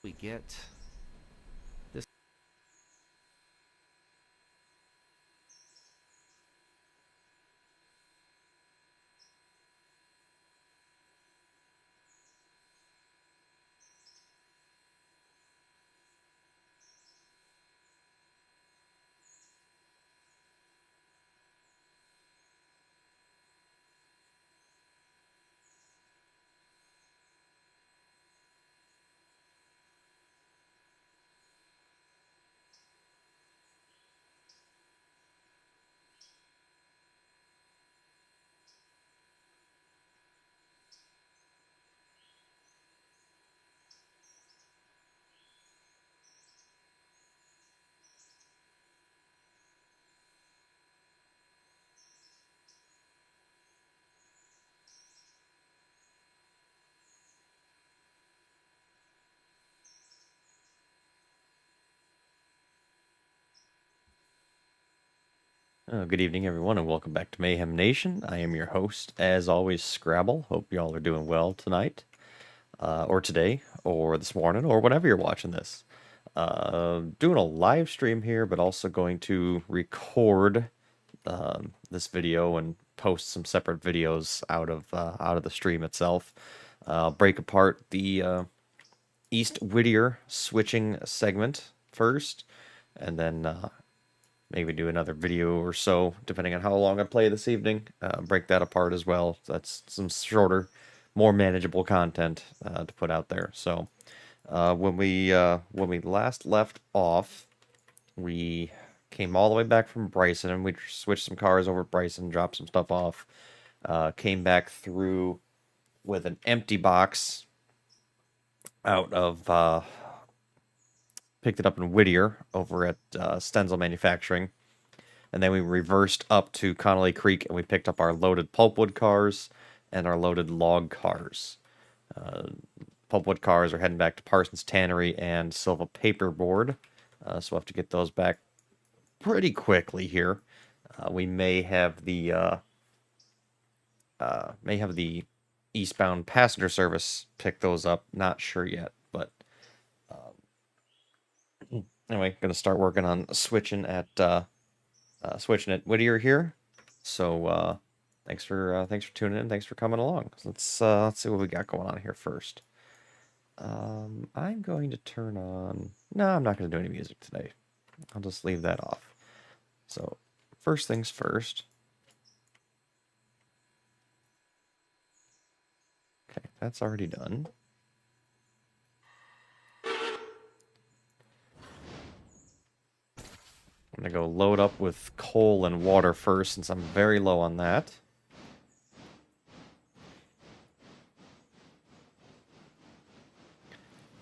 we get this. Good evening, everyone, and welcome back to Mayhem Nation. I am your host, as always, Scrabble. Hope you all are doing well tonight, or today, or this morning, or whenever you're watching this. Doing a live stream here, but also going to record this video and post some separate videos out of the stream itself. Break apart the East Whittier switching segment first, and then maybe do another video or so, depending on how long I play this evening. Break that apart as well. That's some shorter, more manageable content to put out there. So when we last left off, we came all the way back from Bryson, and we switched some cars over at Bryson, dropped some stuff off. Came back through with an empty box out of picked it up in Whittier over at Stenzel Manufacturing. And then we reversed up to Connolly Creek and we picked up our loaded pulpwood cars and our loaded log cars. Pulpwood cars are heading back to Parsons Tannery and Silva Paperboard. So we'll have to get those back pretty quickly here. We may have the eastbound passenger service pick those up. Not sure yet, but anyway, gonna start working on switching at Whittier here. So thanks for tuning in. Thanks for coming along. Let's see what we got going on here first. I'm going to turn on. No, I'm not going to do any music today. I'll just leave that off. So first things first. Okay, that's already done. I'm going to go load up with coal and water first, since I'm very low on that.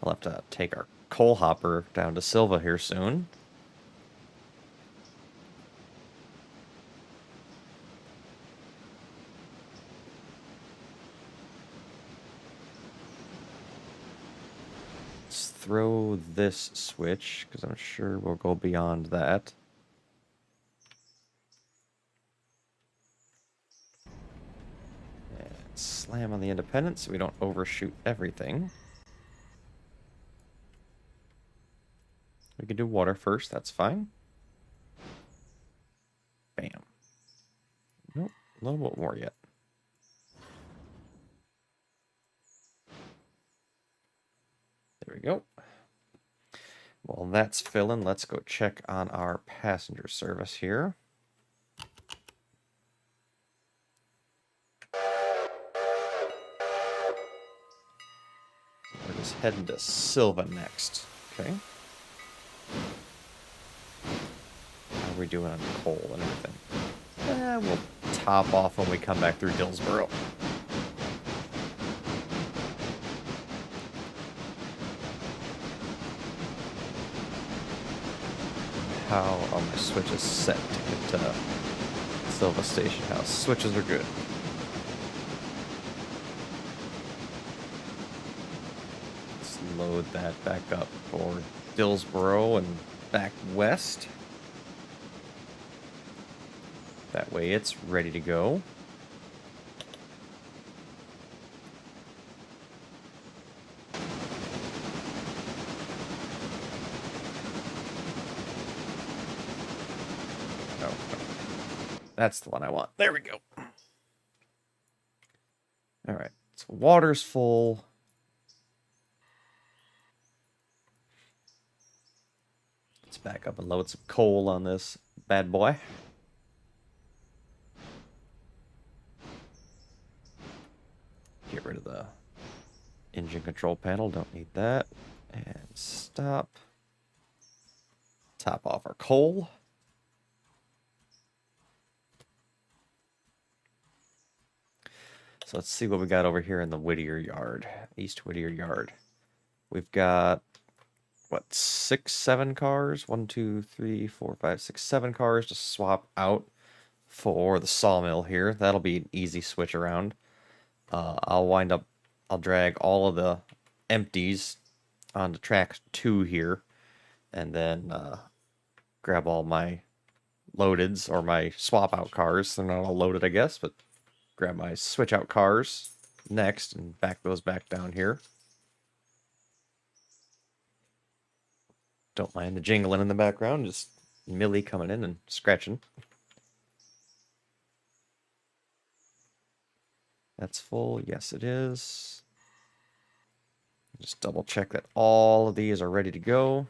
I'll have to take our coal hopper down to Silva here soon. Let's throw this switch, because I'm sure we'll go beyond that. Slam on the independent so we don't overshoot everything. We can do water first, that's fine. Bam. Nope, a little bit more yet. There we go. While that's filling, let's go check on our passenger service here. We're just heading to Silva next. Okay. How are we doing on coal and everything? We'll top off when we come back through Dillsboro. How are my switches set to get to Silva Station House? Switches are good. Load that back up for Dillsboro and back west. That way it's ready to go. no. That's the one I want. There we go. All right. So water's full. Let's back up and load some coal on this bad boy. Get rid of the engine control panel. Don't need that. And stop. Top off our coal. So let's see what we got over here in the Whittier yard. East Whittier yard. We've got, what, 6, 7 cars? 1, 2, 3, 4, 5, 6, 7 cars to swap out for the sawmill here. That'll be an easy switch around. I'll drag all of the empties onto track 2 here, and then grab all my loadeds, or my swap out cars. They're not all loaded, I guess, but grab my switch out cars next and back those back down here. Don't mind the jingling in the background, just Millie coming in and scratching. That's full. Yes, it is. Just double check that all of these are ready to go.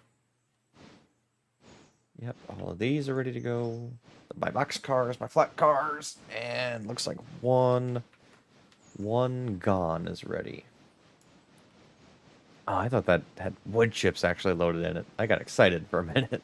Yep, all of these are ready to go. My box cars, my flat cars, and looks like one gone is ready. Oh, I thought that had wood chips actually loaded in it. I got excited for a minute.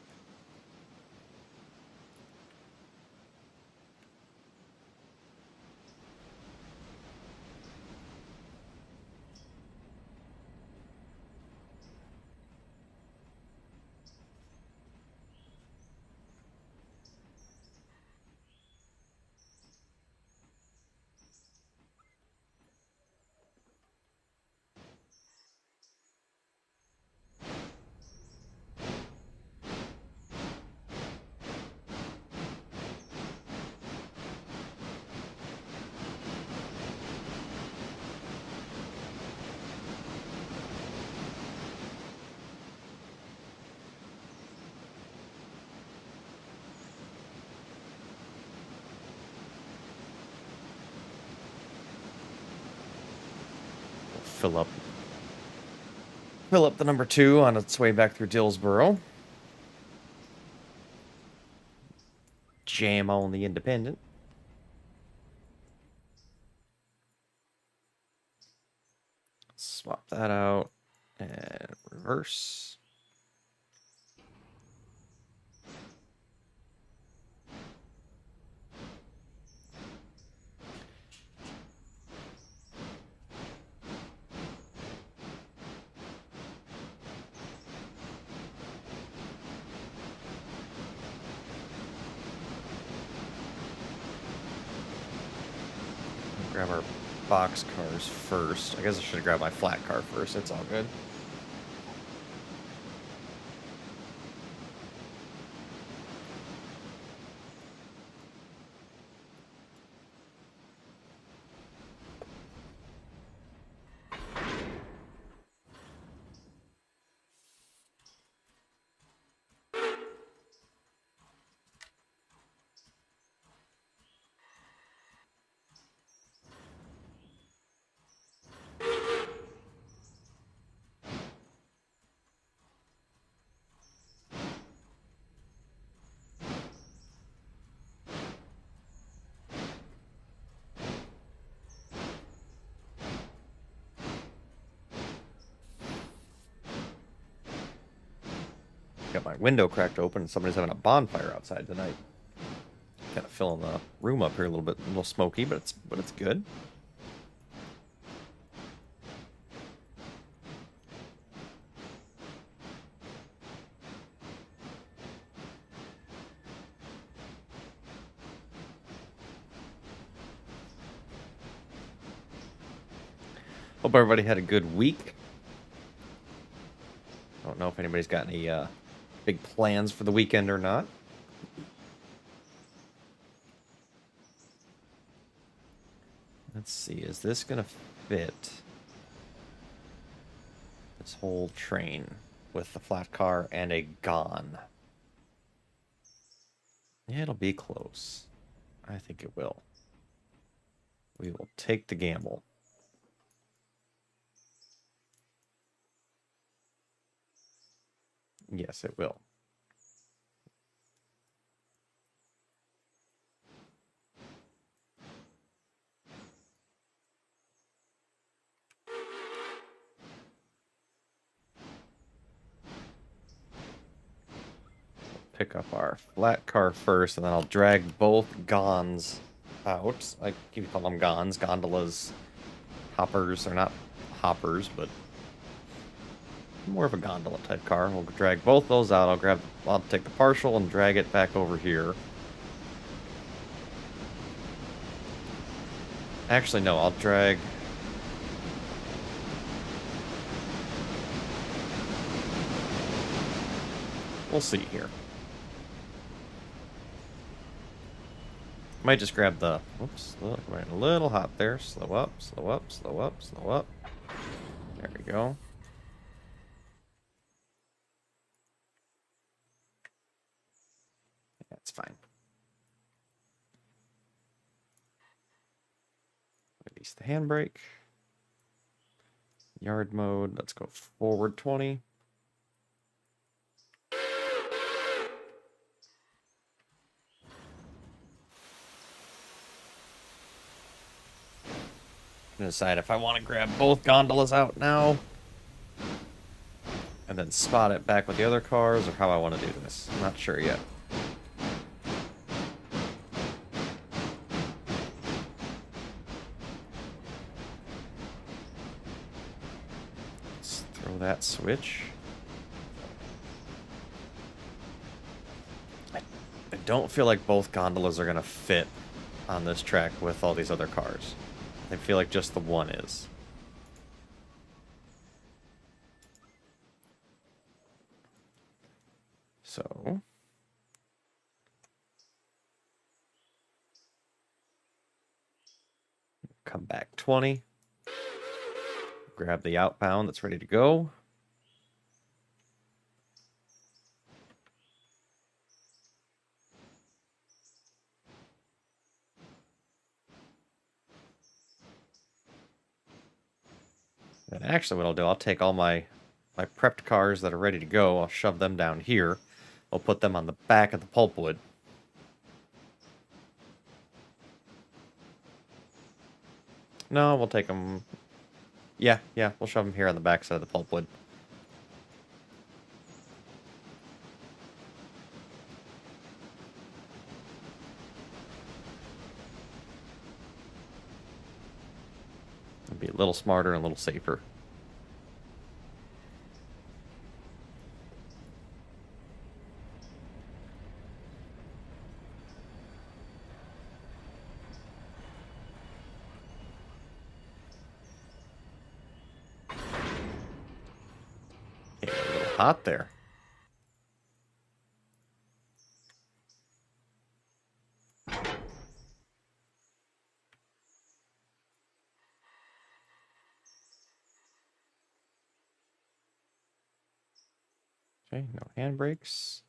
Fill up the number 2 on its way back through Dillsboro. Jam on the independent. Swap that out and reverse. Grab our box cars first. I guess I should have grabbed my flat car first. It's all good. Got my window cracked open and somebody's having a bonfire outside tonight. Kind of filling the room up here a little smoky, but it's good. Hope everybody had a good week. I don't know if anybody's got any big plans for the weekend or not. Let's see, is this gonna fit this whole train with the flat car and a gone? It'll be close. I think it will. We will take the gamble. Yes, it will. Pick up our flat car first, and then I'll drag both gons out. I keep calling them gons, gondolas, hoppers. They're not hoppers, but more of a gondola type car. We'll drag both those out. I'll take the partial and drag it back over here. Actually, no, I'll drag... We'll see here. Might just grab the... Whoops, look, right, a little hot there. Slow up, slow up, slow up, slow up. There we go. That's fine. Release the handbrake. Yard mode, let's go forward 20. I'm gonna decide if I want to grab both gondolas out now and then spot it back with the other cars, or how I want to do this. I'm not sure yet. Let's throw that switch. I don't feel like both gondolas are gonna fit on this track with all these other cars. I feel like just the one is. So... come back 20. Grab the outbound that's ready to go. And actually what I'll do, I'll take all my prepped cars that are ready to go, I'll shove them down here. I'll put them on the back of the pulpwood. No, we'll take them... Yeah, we'll shove them here on the back side of the pulpwood. It'll be a little smarter and a little safer. Hot there. Okay, no handbrakes.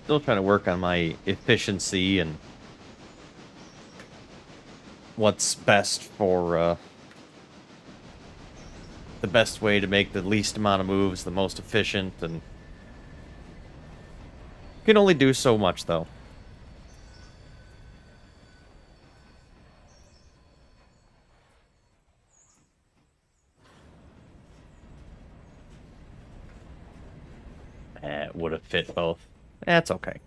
Still trying to work on my efficiency and what's best for the best way to make the least amount of moves the most efficient, and you can only do so much though. It would have fit both. That's okay.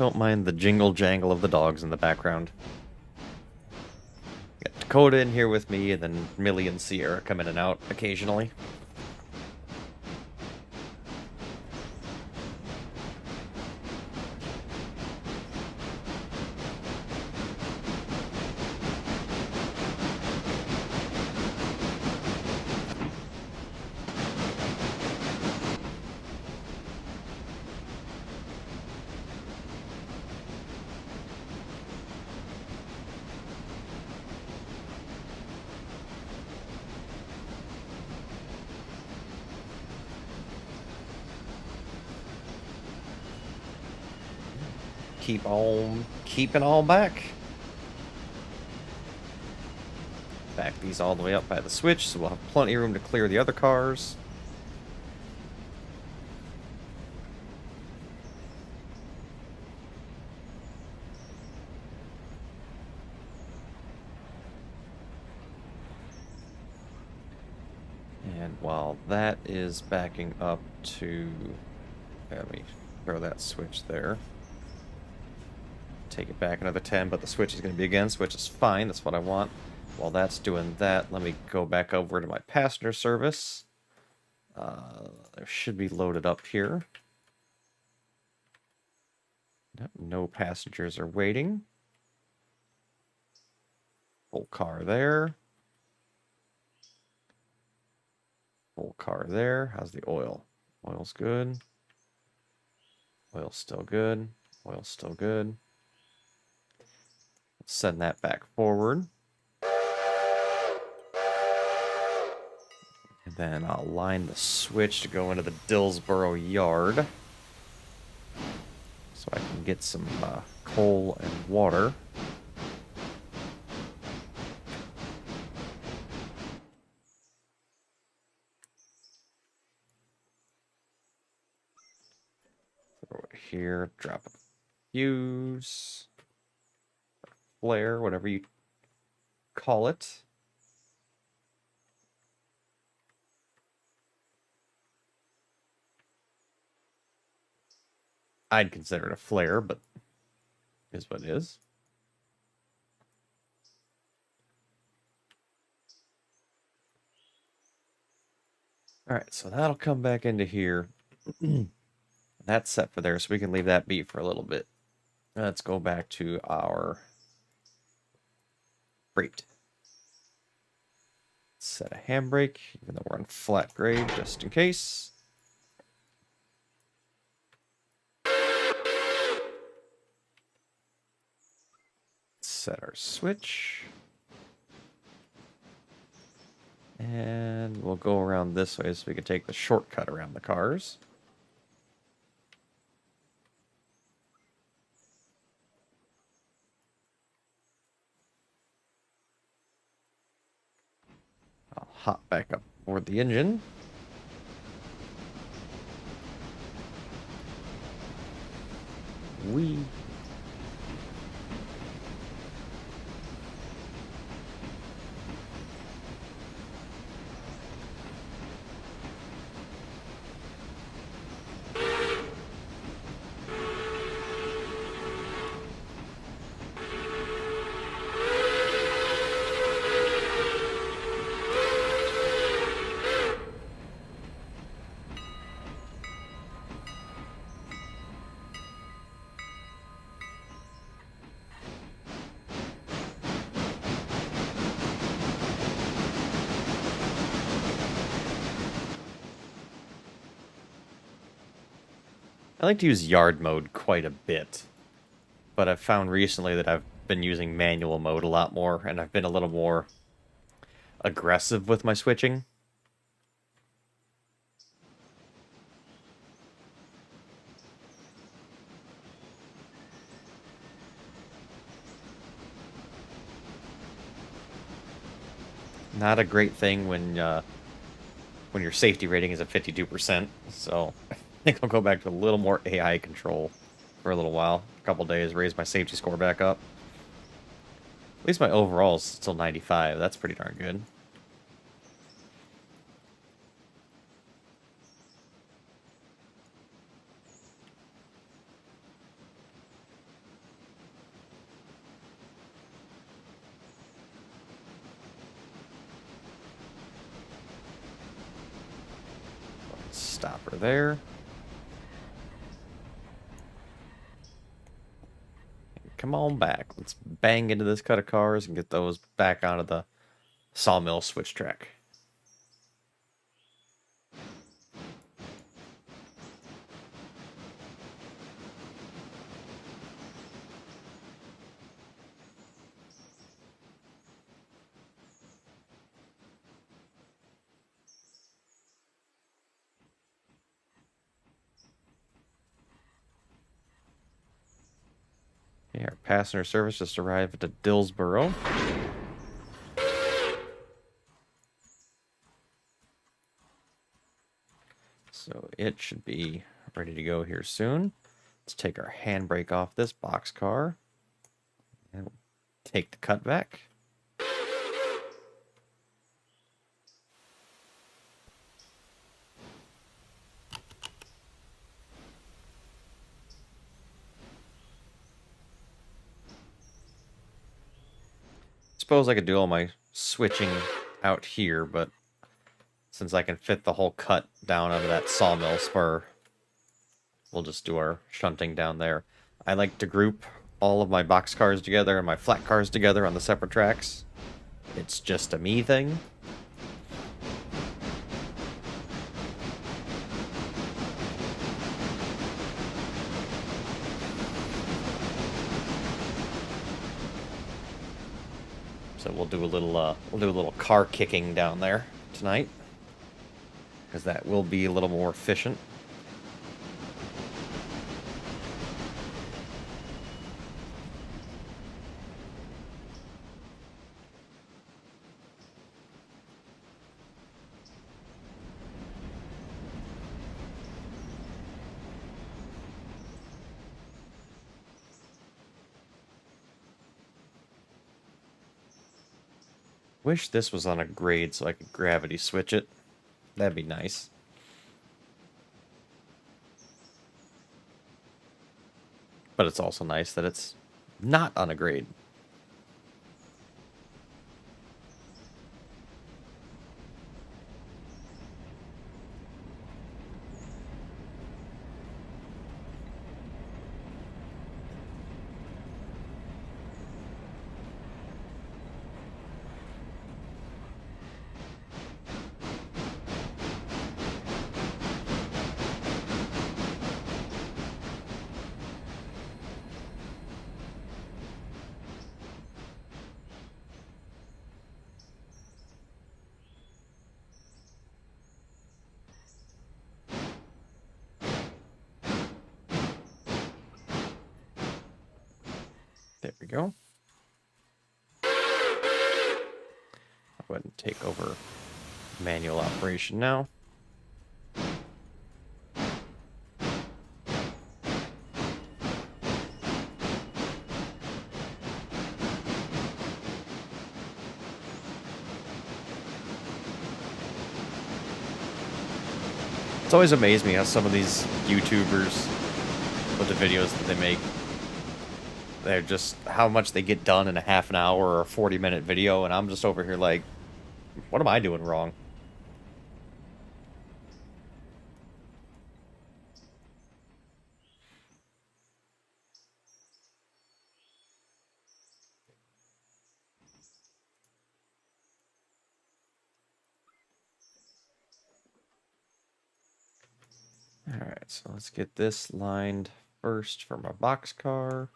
Don't mind the jingle jangle of the dogs in the background. Got Dakota in here with me, and then Millie and Sierra come in and out occasionally. Keep on keeping on back. Back these all the way up by the switch, so we'll have plenty of room to clear the other cars. And while that is backing up to... Let me throw that switch there. Take it back another 10, but the switch is going to be against, which is fine. That's what I want. While that's doing that, let me go back over to my passenger service. There should be loaded up here. No passengers are waiting. Full car there. Full car there. How's the oil? Oil's good. Oil's still good. Oil's still good. Send that back forward. And then I'll line the switch to go into the Dillsboro yard. So I can get some coal and water. Throw it here, drop a fuse. Flare, whatever you call it. I'd consider it a flare, but is what it is. Alright, so that'll come back into here. That's set for there, so we can leave that be for a little bit. Let's go back to our freight. Set a handbrake, even though we're on flat grade, just in case. Set our switch. And we'll go around this way so we can take the shortcut around the cars. I'll hop back up aboard the engine. Whee! I like to use yard mode quite a bit, but I've found recently that I've been using manual mode a lot more, and I've been a little more aggressive with my switching. Not a great thing when your safety rating is at 52%, so I think I'll go back to a little more AI control for a little while. A couple days, raise my safety score back up. At least my overall is still 95. That's pretty darn good. Stop her there. Come on back. Let's bang into this cut of cars and get those back onto the Sawmill switch track. Okay, our passenger service just arrived at Dillsboro. So it should be ready to go here soon. Let's take our handbrake off this boxcar and we'll take the cut back. Suppose I could do all my switching out here, but since I can fit the whole cut down onto that sawmill spur, we'll just do our shunting down there. I like to group all of my box cars together and my flat cars together on the separate tracks. It's just a me thing. So we'll do a little car kicking down there tonight, because that will be a little more efficient. Wish this was on a grade so I could gravity switch it. That'd be nice. But it's also nice that it's not on a grade. There we go. I'll go ahead and take over manual operation now. It's always amazed me how some of these YouTubers, with the videos that they make, they're just how much they get done in a half an hour or a 40-minute video, and I'm just over here like, what am I doing wrong? Alright, so let's get this lined first for my boxcar.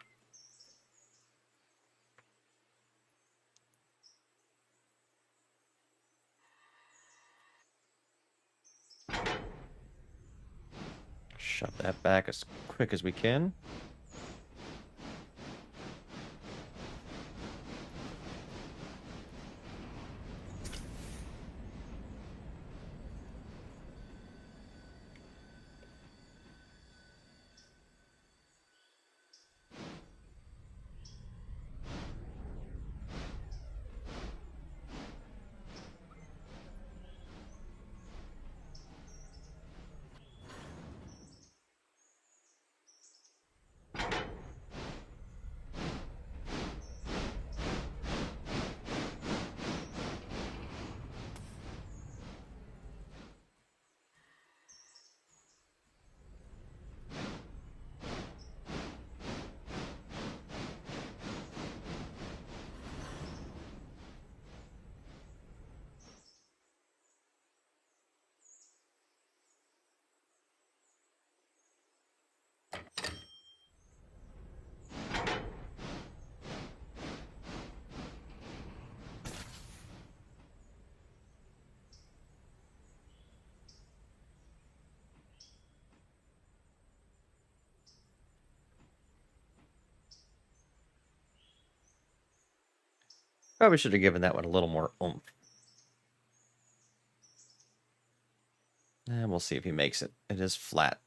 Shove that back as quick as we can. Probably should have given that one a little more oomph. And we'll see if he makes it. It is flat.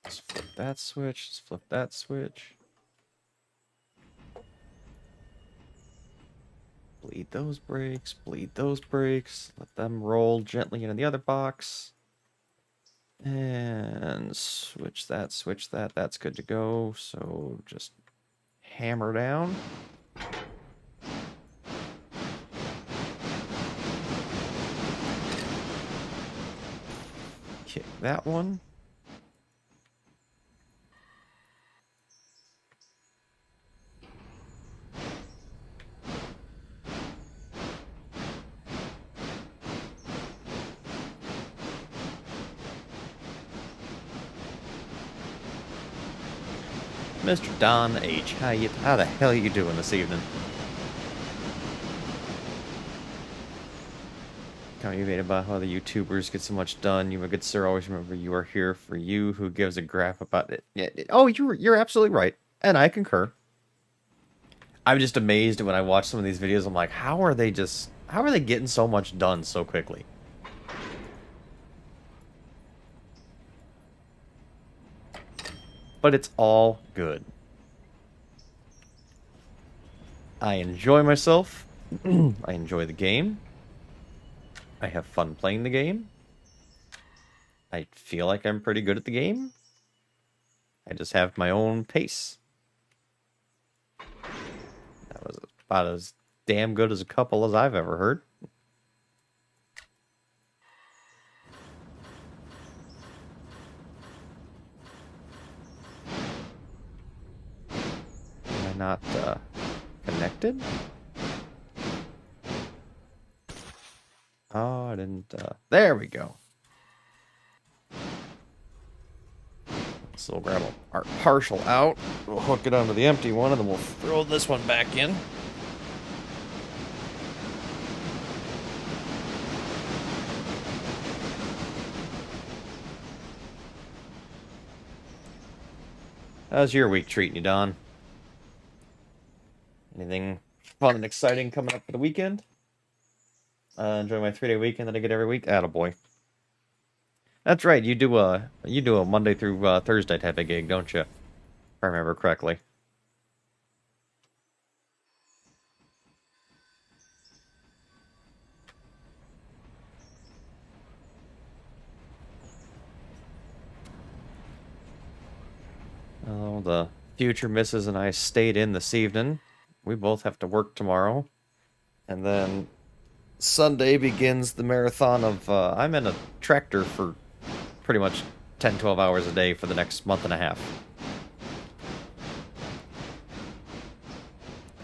Let's flip that switch. Let's flip that switch. Bleed those brakes. Bleed those brakes. Let them roll gently into the other box. And switch that, switch that. That's good to go. So just hammer down. Kick that one. Mr. Don H, how the hell are you doing this evening? Captivated by how the YouTubers get so much done. You, my good sir, always remember you are here for you. Who gives a crap about it? Oh, you're absolutely right, and I concur. I'm just amazed when I watch some of these videos. I'm like, how are they getting so much done so quickly? But it's all good. I enjoy myself. I enjoy the game. I have fun playing the game. I feel like I'm pretty good at the game. I just have my own pace. That was about as damn good as a couple as I've ever heard. Am I not connected? Oh, I didn't. There we go. So we'll grab our partial out. We'll hook it onto the empty one, and then we'll throw this one back in. How's your week treating you, Don? Anything fun and exciting coming up for the weekend? Enjoy my 3-day weekend that I get every week. Attaboy. That's right. You do a Monday through Thursday type of gig, don't you? If I remember correctly. Oh, the future missus and I stayed in this evening. We both have to work tomorrow. And then Sunday begins the marathon of, I'm in a tractor for pretty much 10, 12 hours a day for the next month and a half.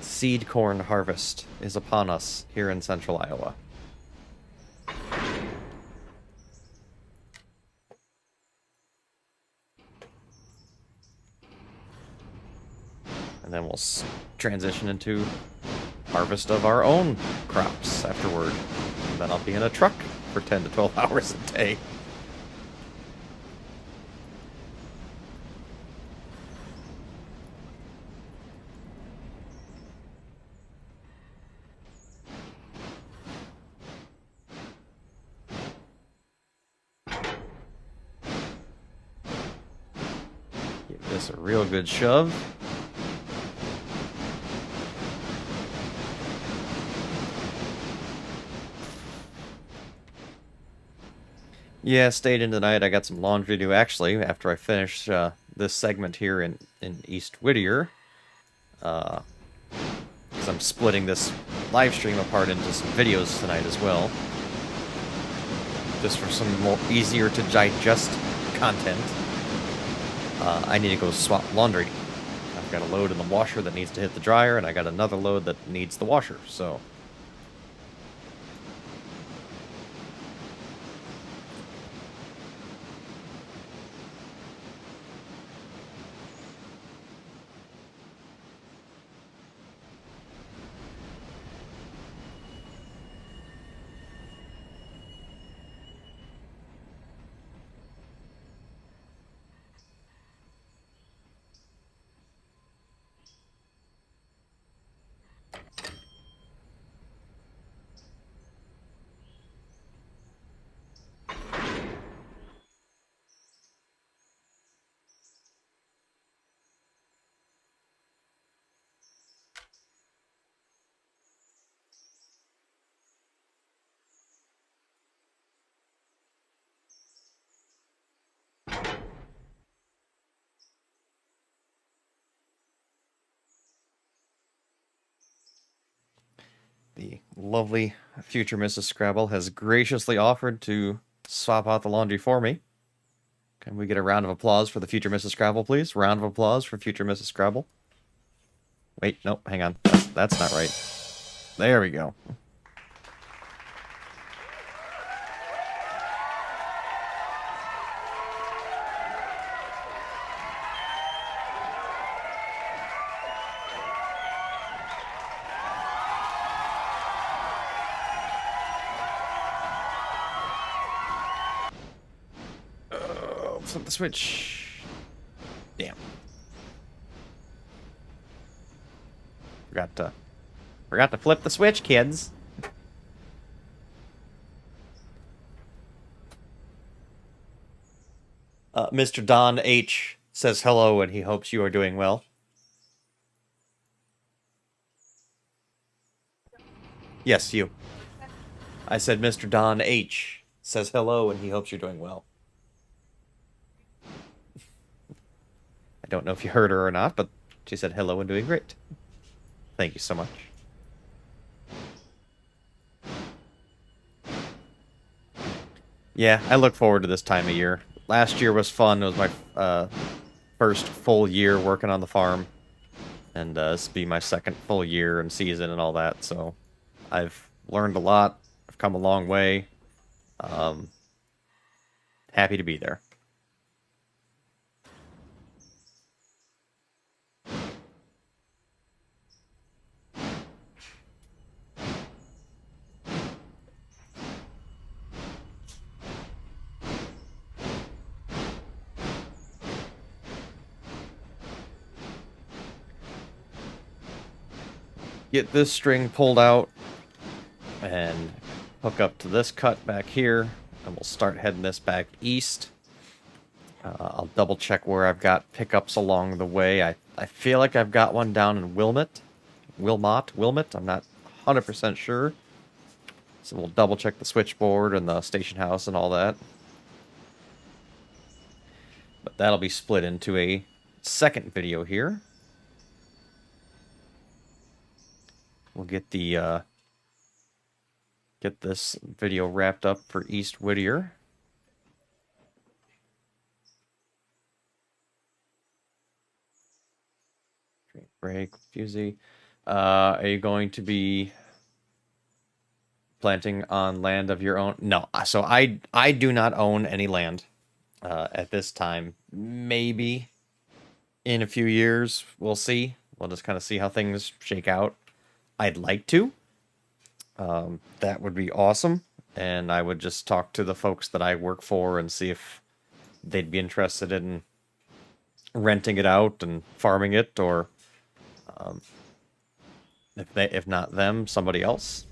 Seed corn harvest is upon us here in central Iowa. And then we'll transition into harvest of our own crops afterward. And then I'll be in a truck for 10 to 12 hours a day. this a real good shove. Yeah, stayed in tonight. I got some laundry to do. Actually, after I finish this segment here in East Whittier, because I'm splitting this live stream apart into some videos tonight as well, just for some more easier to digest content. I need to go swap laundry. I've got a load in the washer that needs to hit the dryer, and I got another load that needs the washer, so... The lovely future Mrs. Scrabble has graciously offered to swap out the laundry for me. Can we get a round of applause for the future Mrs. Scrabble, please? Round of applause for future Mrs. Scrabble. Wait, no, hang on. That's not right. There we go. Flip the switch. Damn. Forgot to flip the switch, kids. Mr. Don H. says hello and he hopes you are doing well. Yes, you. I said Mr. Don H. says hello and he hopes you're doing well. I don't know if you heard her or not, but she said hello and doing great. Thank you so much. Yeah, I look forward to this time of year. Last year was fun. It was my first full year working on the farm. And this will be my second full year and season and all that. So I've learned a lot. I've come a long way. Happy to be there. Get this string pulled out and hook up to this cut back here, and we'll start heading this back east. I'll double check where I've got pickups along the way. I feel like I've got one down in Wilmot. I'm not 100% sure. So we'll double check the switchboard and the station house and all that. But that'll be split into a second video here. We'll get the get this video wrapped up for East Whittier. Break, Fusey. Are you going to be planting on land of your own? No. So I do not own any land at this time. Maybe in a few years, we'll see. We'll just kind of see how things shake out. I'd like to. That would be awesome. And I would just talk to the folks that I work for and see if they'd be interested in renting it out and farming it, or if not them, somebody else.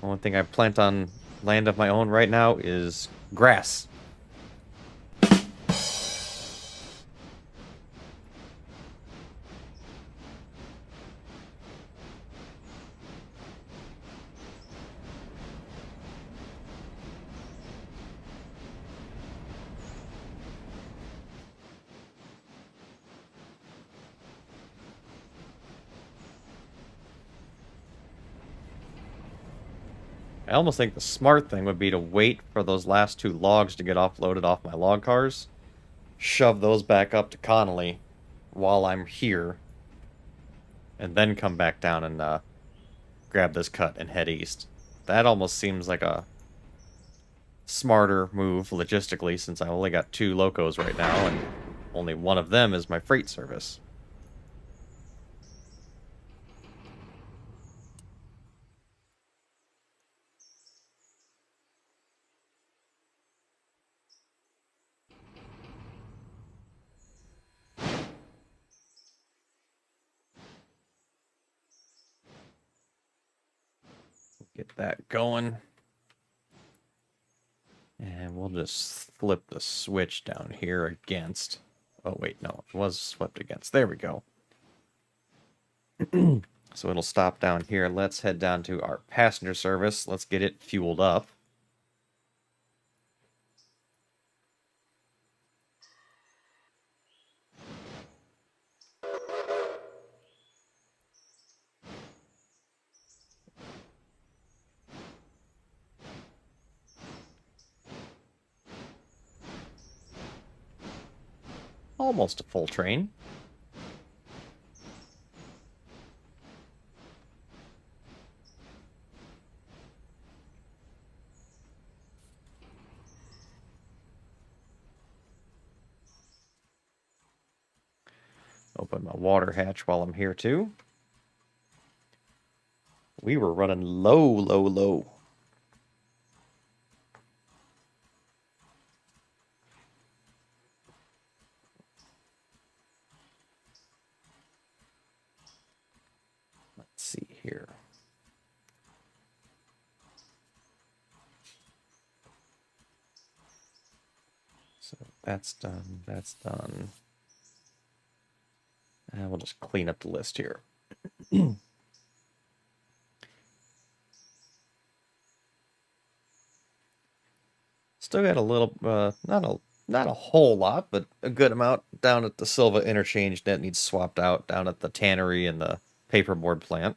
One thing I plan on land of my own right now is grass. I almost think the smart thing would be to wait for those last two logs to get offloaded off my log cars, shove those back up to Connolly while I'm here, and then come back down and grab this cut and head east. That almost seems like a smarter move logistically, since I only got two locos right now, and only one of them is my freight service. Get that going. And we'll just flip the switch down here against... Oh, wait, no. It was flipped against. There we go. So it'll stop down here. Let's head down to our passenger service. Let's get it fueled up. Almost a full train. Open my water hatch while I'm here too. We were running low. Let's see here. So that's done, that's done. And we'll just clean up the list here. Still got a little, not a whole lot, but a good amount down at the Silva interchange that needs swapped out down at the tannery and the paperboard plant.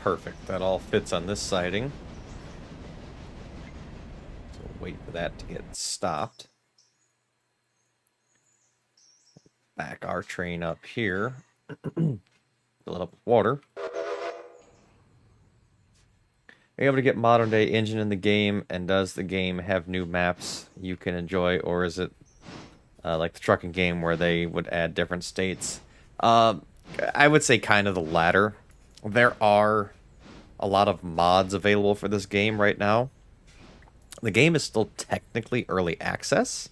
Perfect. That all fits on this siding. So wait for that to get stopped. Back our train up here. Fill it up with water. Are you able to get modern day engine in the game, and does the game have new maps you can enjoy, or is it like the trucking game where they would add different states? I would say kind of the latter. There are a lot of mods available for this game right now. The game is still technically early access,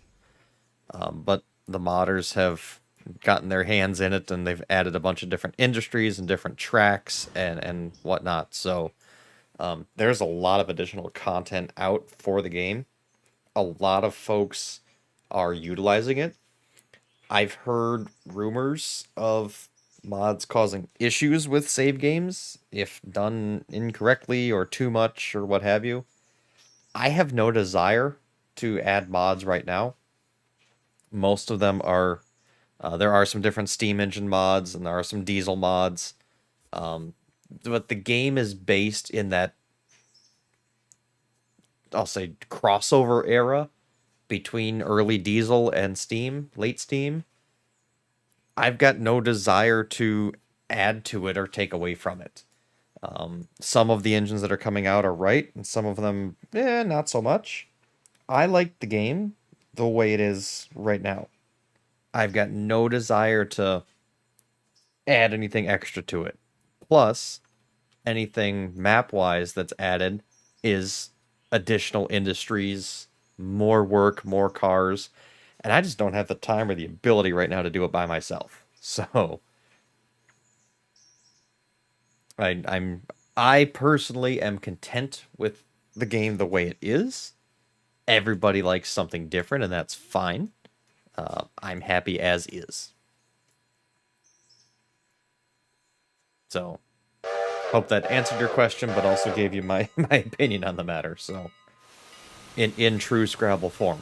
but the modders have gotten their hands in it, and they've added a bunch of different industries and different tracks and whatnot. So there's a lot of additional content out for the game. A lot of folks are utilizing it. I've heard rumors of mods causing issues with save games if done incorrectly or too much or what have you. I have no desire to add mods right now. Most of them are there are some different steam engine mods and there are some diesel mods, but the game is based in that, I'll say, crossover era between early diesel and steam, late steam. I've got no desire to add to it or take away from it. Some of the engines that are coming out are right, and some of them, not so much. I like the game the way it is right now. I've got no desire to add anything extra to it. Plus, anything map wise that's added is additional industries, more work, more cars, and I just don't have the time or the ability right now to do it by myself. So I'm I personally am content with the game the way it is. Everybody likes something different, and that's fine. I'm happy as is. So hope that answered your question, but also gave you my my opinion on the matter. So in true Scrabble form.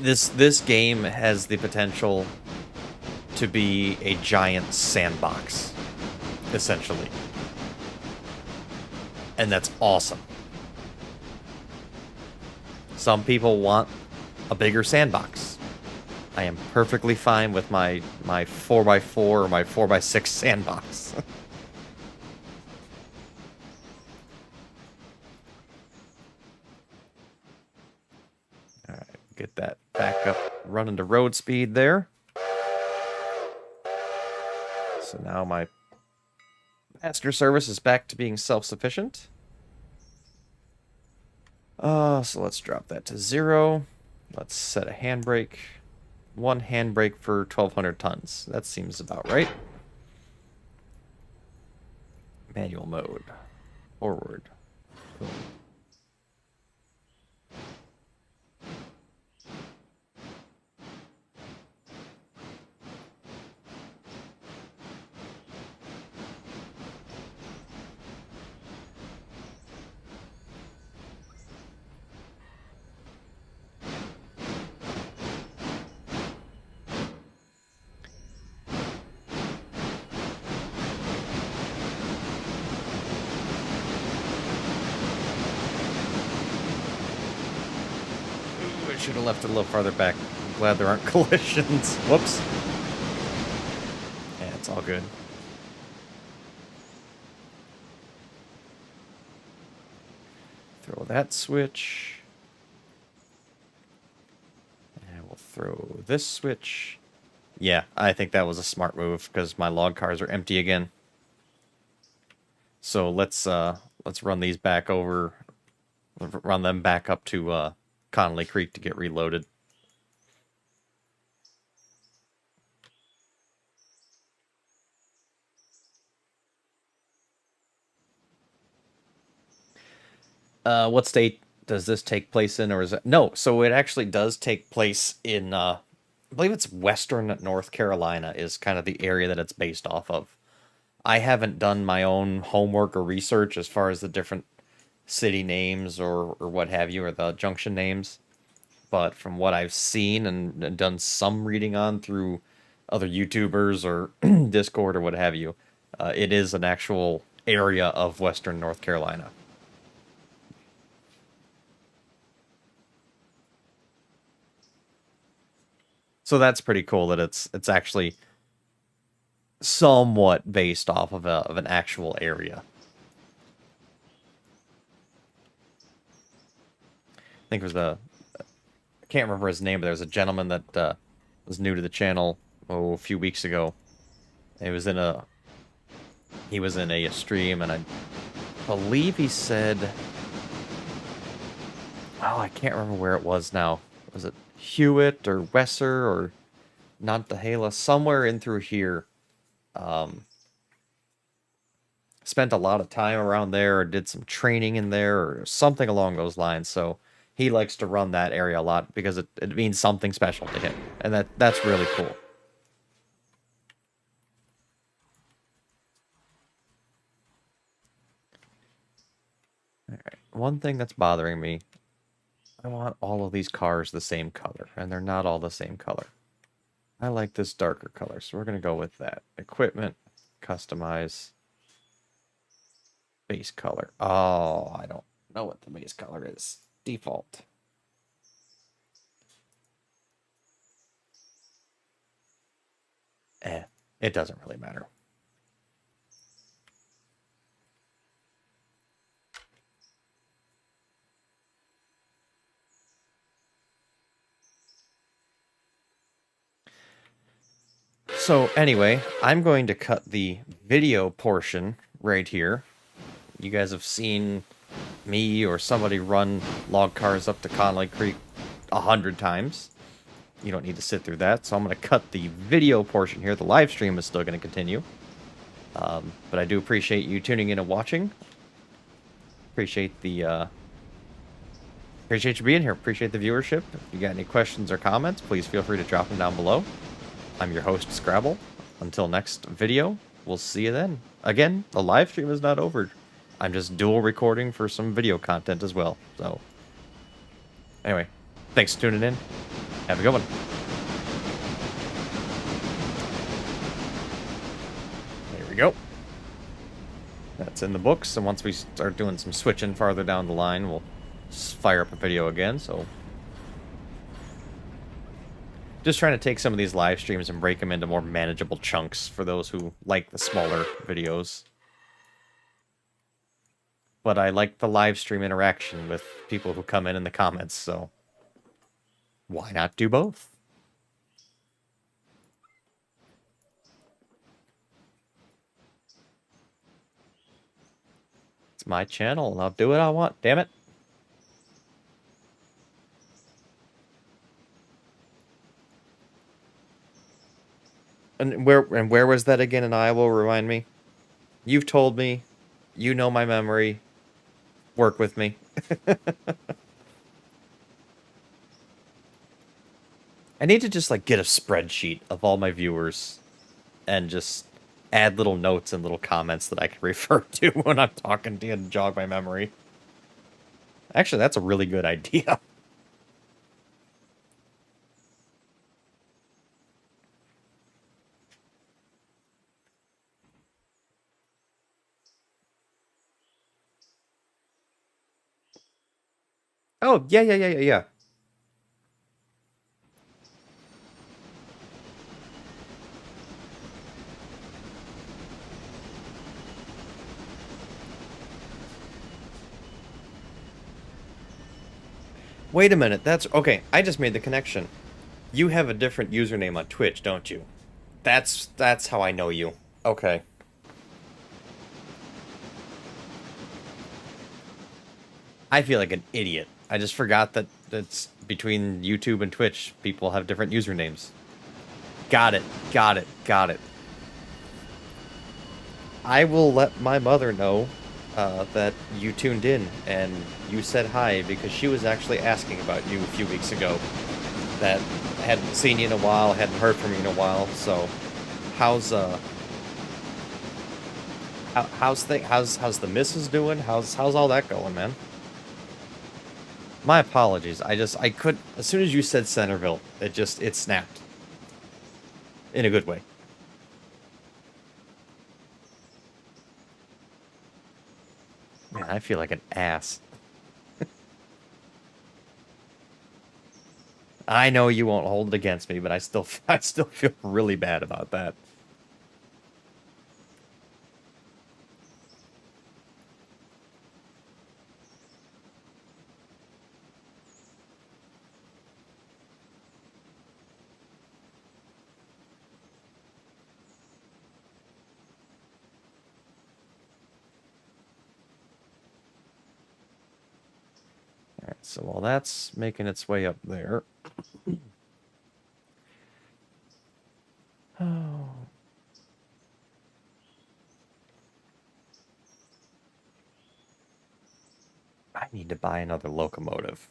This game has the potential to be a giant sandbox, essentially. And that's awesome. Some people want a bigger sandbox. I am perfectly fine with my 4x4 or my 4x6 sandbox. All right, get that back up running to road speed there. So now my passenger service is back to being self-sufficient. So let's drop that to 0. Let's set a handbrake. 1 handbrake for 1,200 tons. That seems about right. Manual mode. Forward. Boom. I should have left it a little farther back. I'm glad there aren't collisions. Whoops. Yeah, it's all good. Throw that switch. And we'll throw this switch. Yeah, I think that was a smart move because my log cars are empty again. So let's run these back over, run them back up to Connolly Creek to get reloaded. What state does this take place in, or is it no? So it actually does take place in, I believe it's Western North Carolina is kind of the area that it's based off of. I haven't done my own homework or research as far as the different city names or what have you, or the junction names. But from what I've seen and done some reading on through other YouTubers or Discord or what have you, it is an actual area of Western North Carolina. So that's pretty cool that it's actually somewhat based off of an actual area. I think it was I can't remember his name, but there was a gentleman that was new to the channel a few weeks ago. He was in a stream, and I believe he said, oh, I can't remember where it was now. Was it Hewitt or Wesser or Nantahala? Somewhere in through here. Spent a lot of time around there, or did some training in there, or something along those lines. So he likes to run that area a lot because it means something special to him, and that's really cool. All right. One thing that's bothering me, I want all of these cars the same color, and they're not all the same color. I like this darker color, so we're going to go with that. Equipment, customize, base color. Oh, I don't know what the base color is. Default. it doesn't really matter. So anyway, I'm going to cut the video portion right here. You guys have seen me or somebody run log cars up to Conley Creek 100 times. You don't need to sit through that, so I'm going to cut the video portion here. The live stream is still going to continue. But I do appreciate you tuning in and watching. Appreciate the appreciate you being here. Appreciate the viewership. If you got any questions or comments, please feel free to drop them down below. I'm your host, Scrabble. Until next video, we'll see you then. Again, the live stream is not over. I'm just dual recording for some video content as well. So, anyway, thanks for tuning in. Have a good one. There we go. That's in the books, and once we start doing some switching farther down the line, we'll fire up a video again, so... Just trying to take some of these live streams and break them into more manageable chunks for those who like the smaller videos. But I like the live stream interaction with people who come in the comments, so... Why not do both? It's my channel, and I'll do what I want, damn it. And where was that again in Iowa? Remind me. You've told me. You know my memory. Work with me. I need to just like get a spreadsheet of all my viewers and just add little notes and little comments that I can refer to when I'm talking to you and jog my memory. Actually, that's a really good idea. Oh, yeah. Wait a minute, that's... Okay, I just made the connection. You have a different username on Twitch, don't you? That's how I know you. Okay. I feel like an idiot. I just forgot that it's between YouTube and Twitch. People have different usernames. Got it. I will let my mother know that you tuned in and you said hi because she was actually asking about you a few weeks ago. That I hadn't seen you in a while, hadn't heard from you in a while. So, how's the missus doing? How's all that going, man? My apologies. I could, as soon as you said Centerville, it snapped. In a good way. Man, I feel like an ass. I know you won't hold it against me, but I still feel really bad about that. Alright, so while that's making its way up there... Oh... I need to buy another locomotive.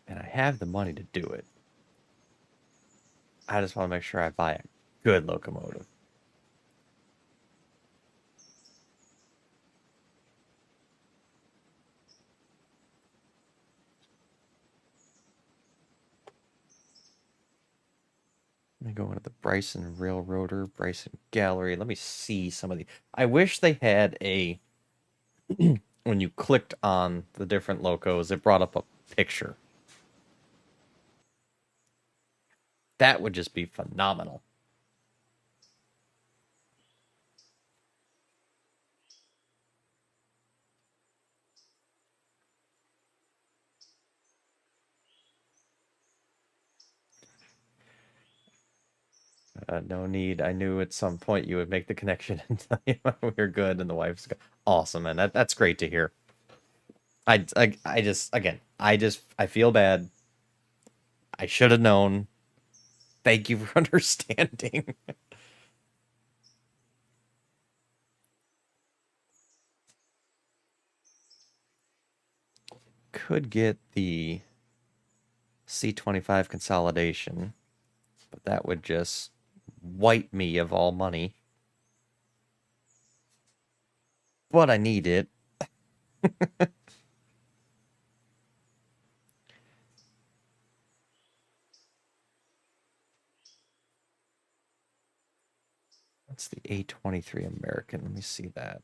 And I have the money to do it. I just want to make sure I buy a good locomotive. Let me go into the Bryson Railroader, Bryson Gallery. Let me see some of the... I wish they had a... when you clicked on the different locos, it brought up a picture. That would just be phenomenal. No need. I knew at some point you would make the connection and tell you we were good, and the wife's awesome, and that's great to hear. I just again, I feel bad. I should have known. Thank you for understanding. Could get the C25 consolidation, but that would just wipe me of all money. But I need it. What's the A23 American? Let me see that.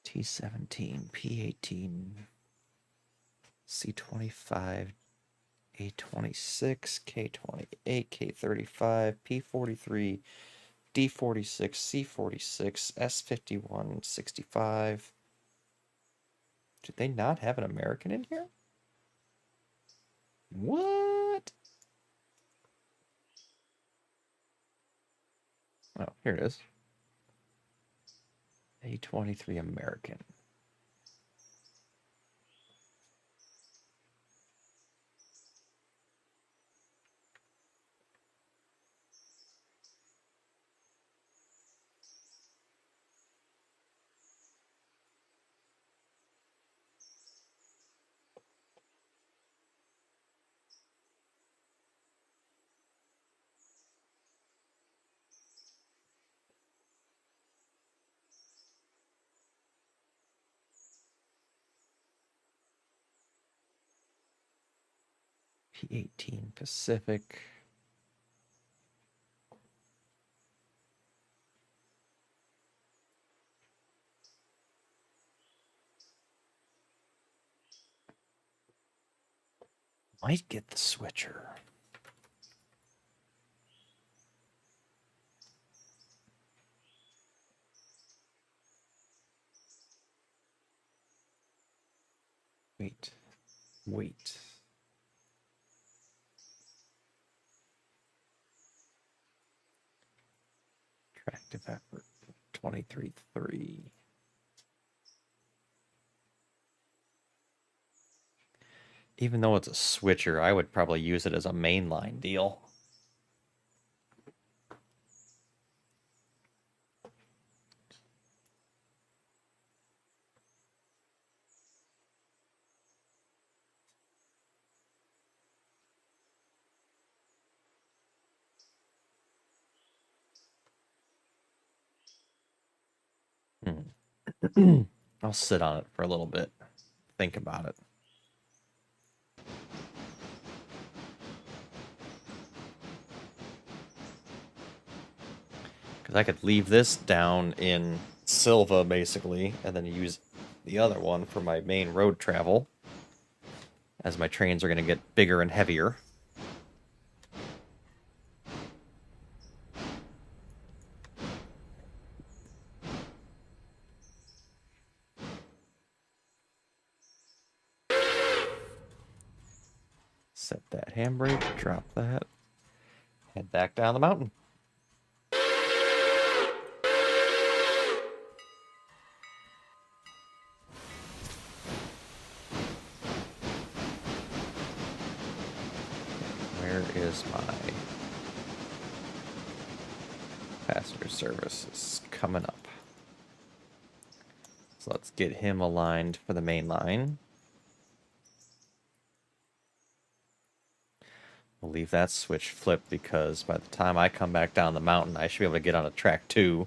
T17, P18, C25, A26, K28, K35, P43, D46, C46, S51, 65. Did they not have an American in here? What? Oh, here it is. A23 American. P18 Pacific. Might get the switcher. Wait. Tractive effort, 23.3. Even though it's a switcher, I would probably use it as a mainline deal. I'll sit on it for a little bit. Think about it. Because I could leave this down in Silva, basically, and then use the other one for my main road travel, as my trains are going to get bigger and heavier. Set that handbrake, drop that, head back down the mountain. Where is my passenger service? It's coming up. So let's get him aligned for the main line. We'll leave that switch flipped because by the time I come back down the mountain, I should be able to get on a track 2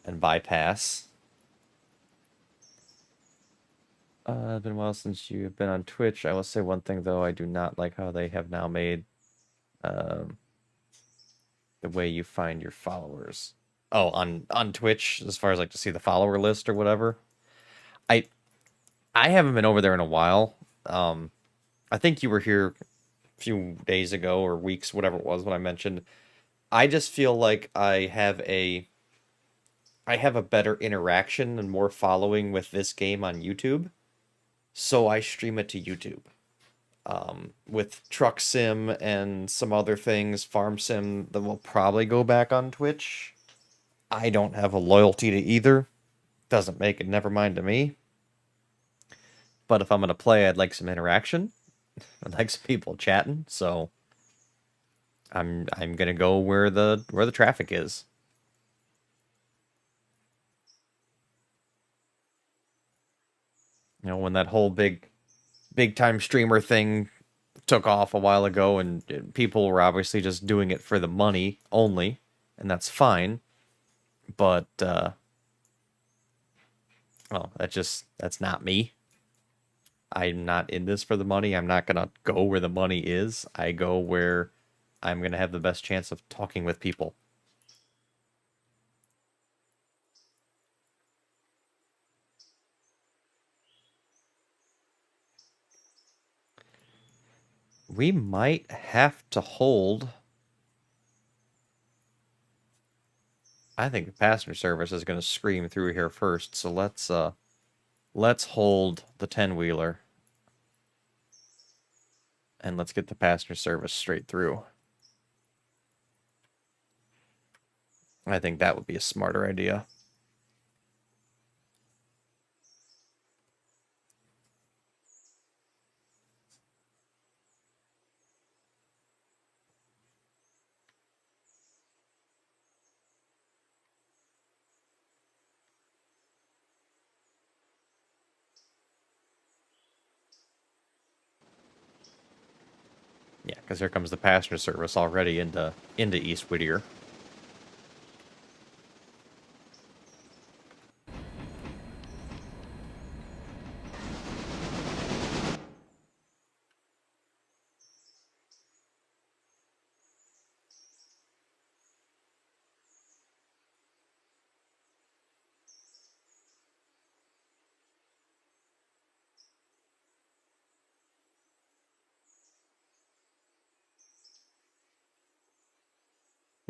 and bypass. It's been a while since you've been on Twitch. I will say one thing though, I do not like how they have now made um, the way you find your followers. Oh, on Twitch, as far as like to see the follower list or whatever. I I haven't been over there in a while. I think you were here a few days ago or weeks, whatever it was, when I mentioned. I just feel like I have a better interaction and more following with this game on YouTube, so I stream it to YouTube. With Truck Sim and some other things, Farm Sim, that will probably go back on Twitch. I don't have a loyalty to either. Doesn't make it never mind to me. But if I'm gonna play, I'd like some interaction. I'd like some people chatting. So I'm gonna go where the traffic is. You know, when that whole big time streamer thing took off a while ago, and people were obviously just doing it for the money only, and that's fine. But well, that's not me. I'm not in this for the money. I'm not gonna go where the money is. I go where I'm gonna have the best chance of talking with people. We might have to hold. I think the passenger service is gonna scream through here first. So let's hold the 10-wheeler and let's get the passenger service straight through. I think that would be a smarter idea. Yeah, because here comes the passenger service already into East Whittier.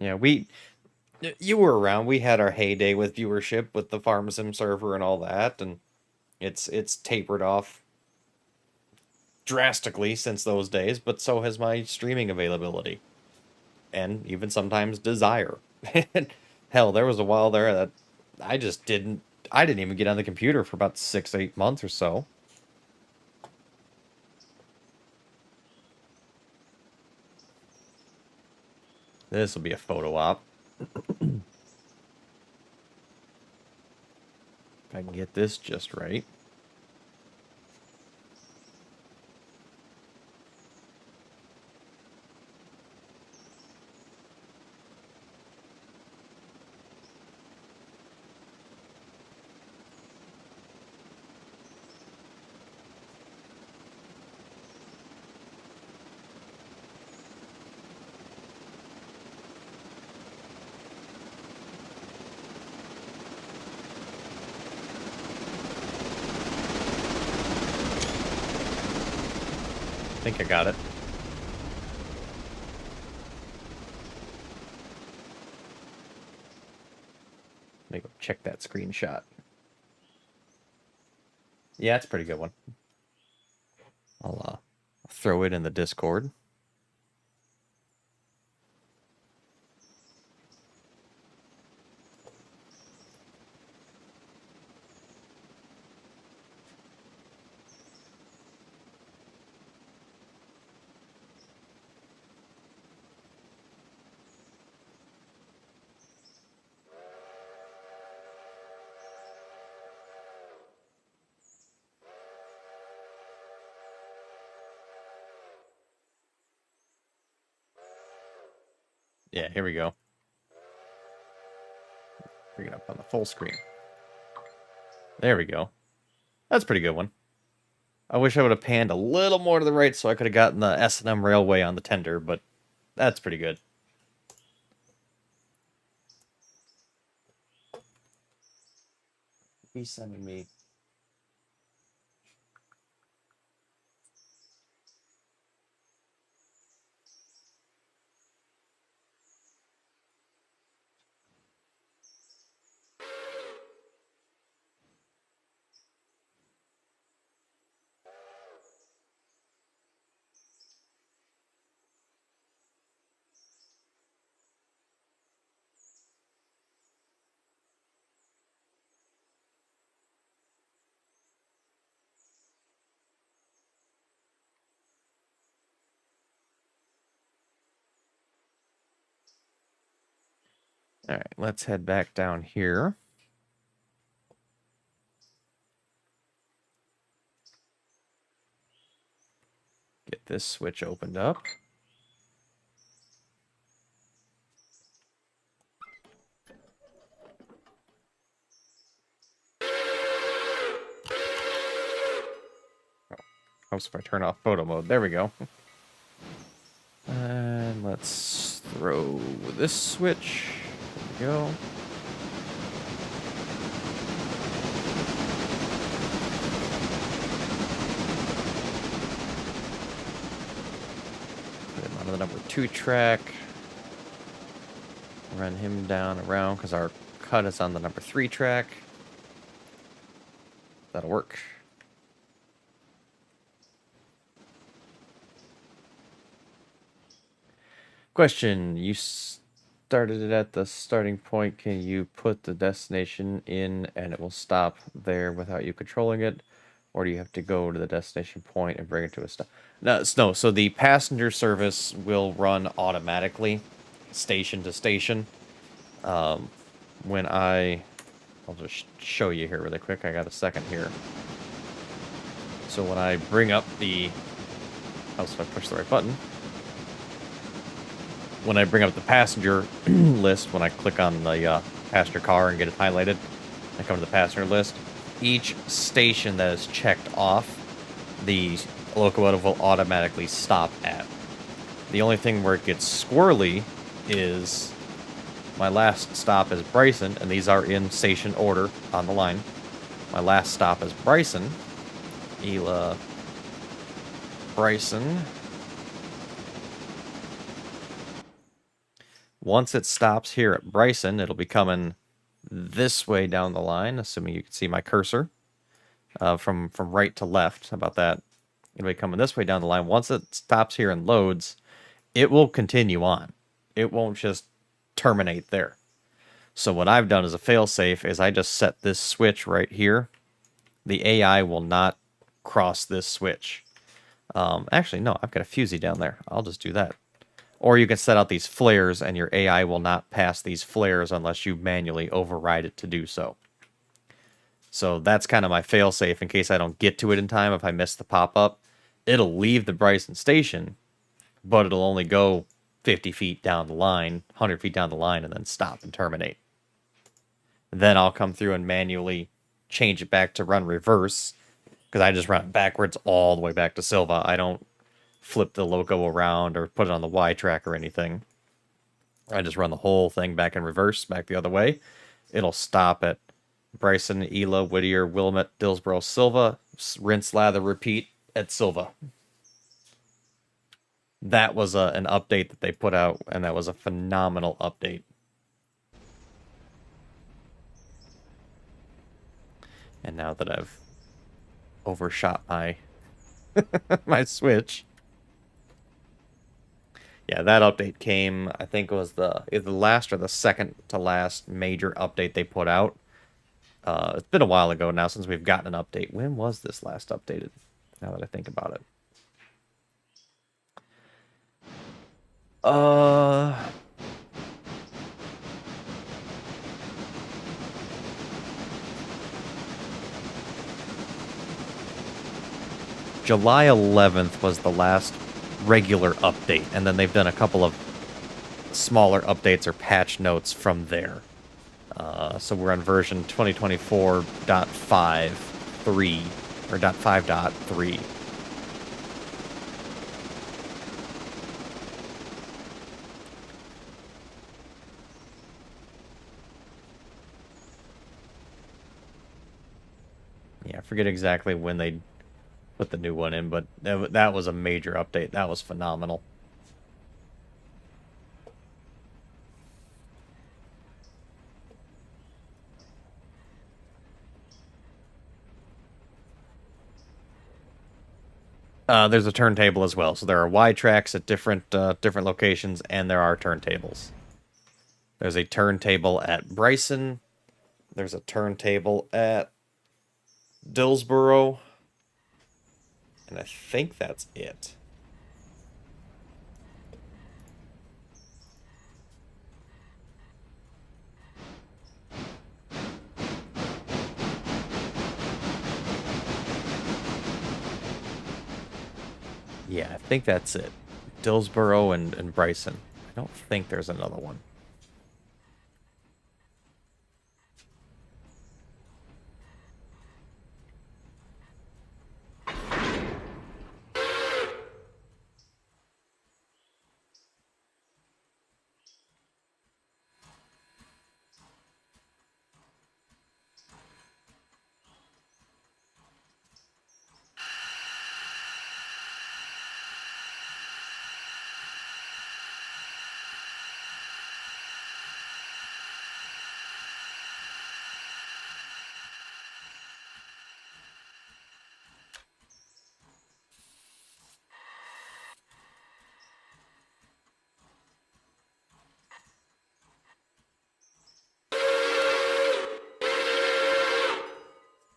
Yeah, you were around. We had our heyday with viewership with the Farm Sim server and all that, and it's tapered off drastically since those days, but so has my streaming availability and even sometimes desire. Hell, there was a while there that I just didn't even get on the computer for about 6, 8 months or so. This will be a photo op. If I can get this just right. I think I got it. Let me go check that screenshot. Yeah, it's a pretty good one. I'll throw it in the Discord. Yeah, here we go. Bring it up on the full screen. There we go. That's a pretty good one. I wish I would have panned a little more to the right so I could have gotten the S&M Railway on the tender, but that's pretty good. He's sending me... All right, let's head back down here. Get this switch opened up. Helps if I turn off photo mode. There we go. And let's throw this switch. There we go. Put him onto the number 2 track. Run him down around because our cut is on the number 3 track. That'll work. Question, you started it at the starting point. Can you put the destination in and it will stop there without you controlling it? Or do you have to go to the destination point and bring it to a stop? No, so the passenger service will run automatically, station to station. I'll just show you here really quick. I got a second here. So when I bring up the... Helps if I push the right button. When I bring up the passenger list, when I click on the passenger car and get it highlighted, I come to the passenger list. Each station that is checked off, the locomotive will automatically stop at. The only thing where it gets squirrely is my last stop is Bryson, and these are in station order on the line. My last stop is Bryson. Ela, Bryson. Once it stops here at Bryson, it'll be coming this way down the line, assuming you can see my cursor, from right to left. How about that? It'll be coming this way down the line. Once it stops here and loads, it will continue on. It won't just terminate there. So what I've done as a failsafe is I just set this switch right here. The AI will not cross this switch. Actually, no, I've got a fusee down there. I'll just do that. Or you can set out these flares, and your AI will not pass these flares unless you manually override it to do so. So that's kind of my failsafe in case I don't get to it in time. If I miss the pop-up, it'll leave the Bryson station, but it'll only go 50 feet down the line, 100 feet down the line, and then stop and terminate. Then I'll come through and manually change it back to run reverse, because I just run it backwards all the way back to Silva. I don't flip the loco around or put it on the Y track or anything. I just run the whole thing back in reverse, back the other way. It'll stop at Bryson, Ela, Whittier, Wilmette, Dillsboro, Silva, rinse, lather, repeat at Silva. That was an update that they put out, and that was a phenomenal update. And now that I've overshot my my switch, yeah, that update came, I think it was either the last or the second to last major update they put out. It's been a while ago now since we've gotten an update. When was this last updated? Now that I think about it. July 11th was the last regular update, and then they've done a couple of smaller updates or patch notes from there. So we're on version 2024.5.3 or .5.3. Yeah, I forget exactly when they put the new one in, but that was a major update. That was phenomenal. There's a turntable as well, so there are Y tracks at different locations, and there are turntables. There's a turntable at Bryson. There's a turntable at Dillsboro, and I think that's it. Yeah, I think that's it. Dillsboro and Bryson. I don't think there's another one.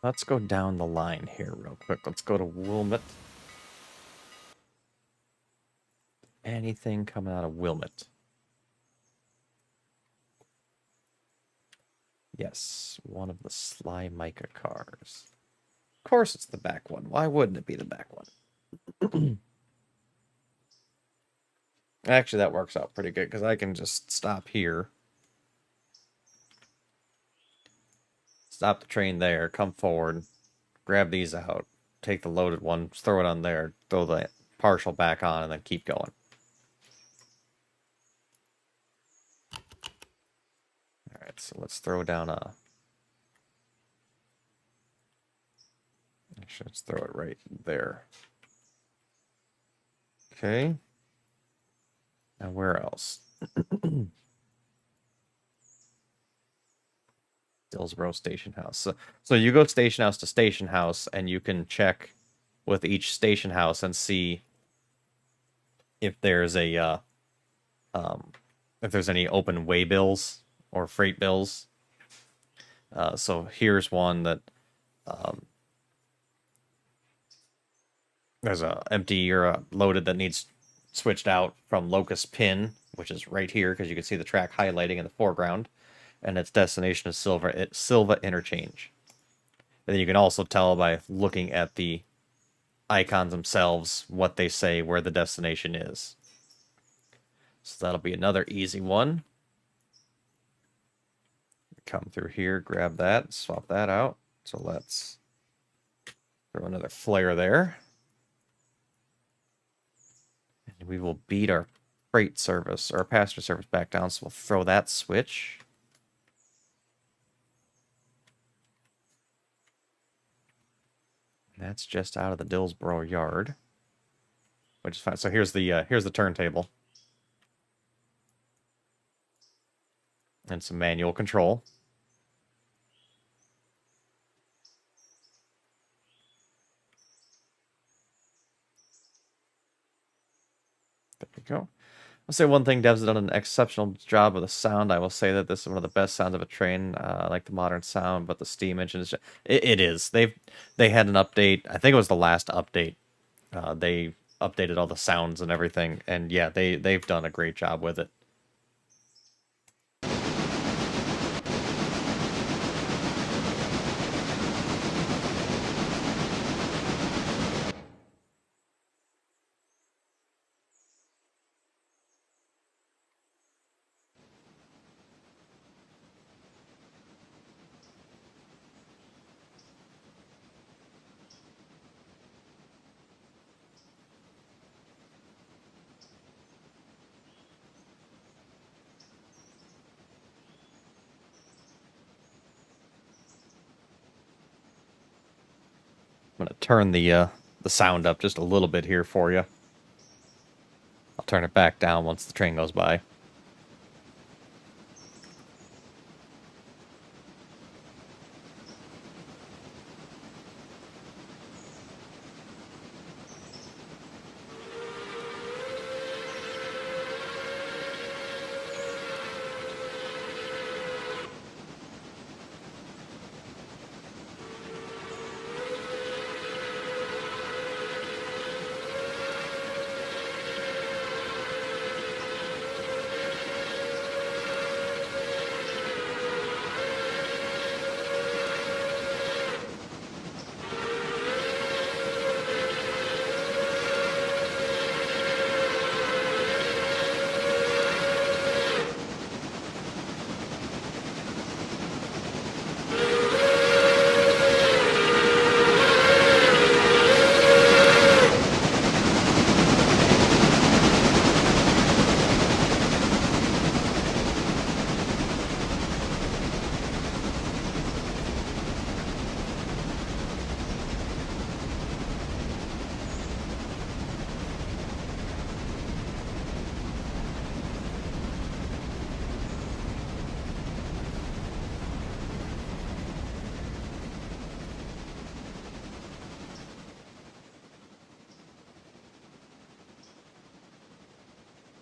Let's go down the line here real quick. Let's go to Wilmot. Anything coming out of Wilmot? Yes, one of the Sly Micah cars. Of course it's the back one. Why wouldn't it be the back one? Actually, that works out pretty good because I can just stop here. Stop the train there, come forward, grab these out, take the loaded one, throw it on there, throw the partial back on, and then keep going. Alright, so let's throw down a... Actually, let's throw it right there. Okay. Now where else? Dillsboro Station House. So you go station house to station house, and you can check with each station house and see if there's a if there's any open way bills or freight bills. So here's one that there's a empty or a loaded that needs switched out from Locust Pin, which is right here because you can see the track highlighting in the foreground, and its destination is Silva Interchange. And then you can also tell by looking at the icons themselves what they say where the destination is. So that'll be another easy one. Come through here, grab that, swap that out. So let's throw another flare there. And we will beat our freight service, or passenger service back down, so we'll throw that switch. And that's just out of the Dillsboro yard, which is fine. So here's the turntable. And some manual control. There we go. I'll say one thing, devs have done an exceptional job with the sound. I will say that this is one of the best sounds of a train. I like the modern sound, but the steam engine is it is. They had an update. I think it was the last update. They updated all the sounds and everything, and yeah, they've done a great job with it. I'm gonna turn the sound up just a little bit here for you. I'll turn it back down once the train goes by.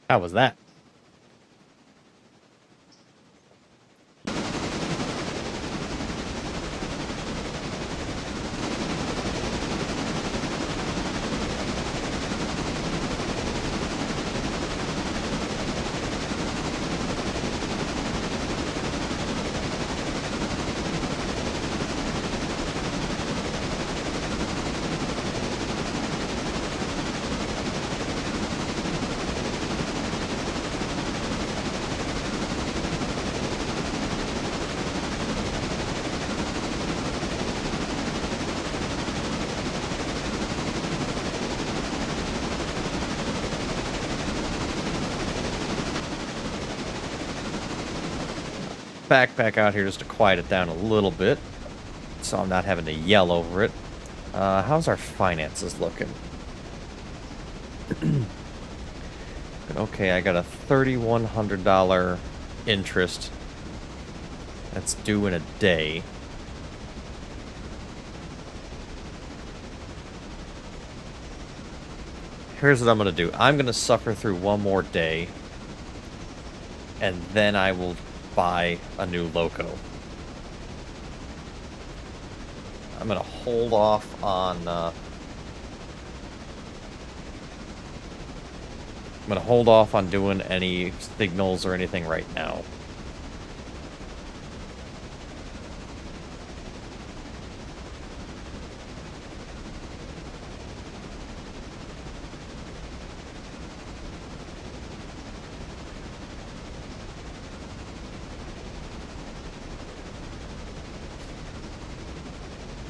How was that? Back out here just to quiet it down a little bit, so I'm not having to yell over it. How's our finances looking? Okay, I got a $3,100 interest. That's due in a day. Here's what I'm going to do. I'm going to suffer through one more day, and then I will buy a new loco. I'm going to hold off on... I'm going to hold off on doing any signals or anything right now.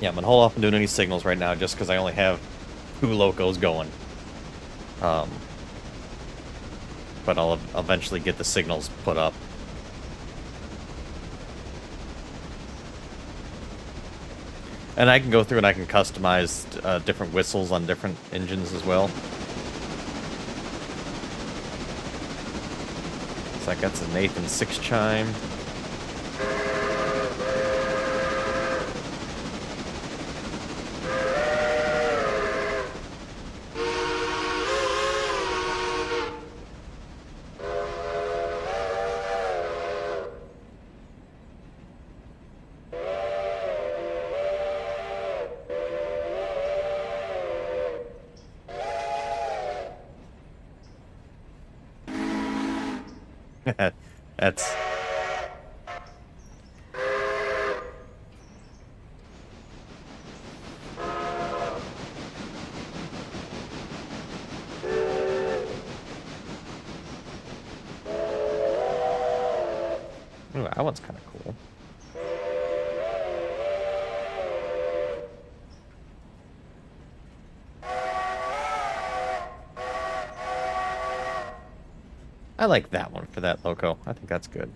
Yeah, I'm going to hold off on doing any signals right now just because I only have 2 locos going. But I'll eventually get the signals put up. And I can go through and I can customize different whistles on different engines as well. So that's a Nathan 6 chime. That's... Ooh, that one's kind of cool. I like that one for that loco. I think that's good.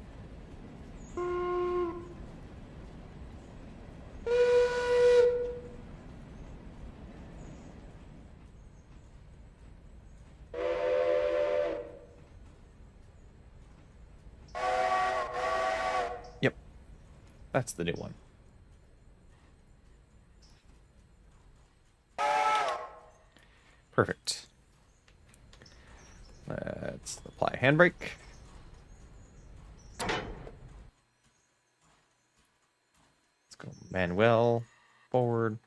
That's the new one. Perfect. Let's apply handbrake. Let's go Manuel forward.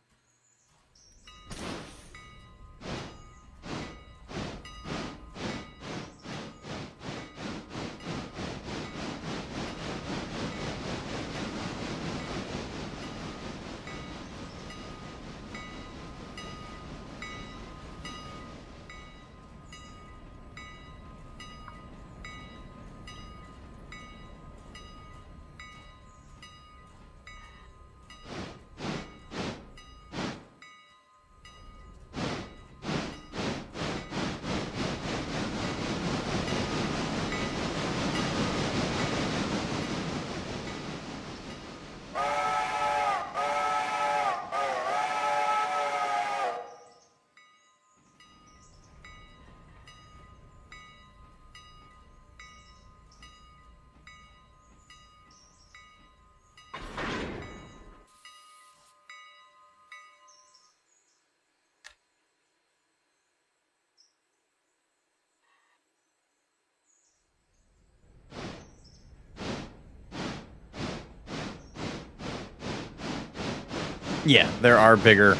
Yeah, there are bigger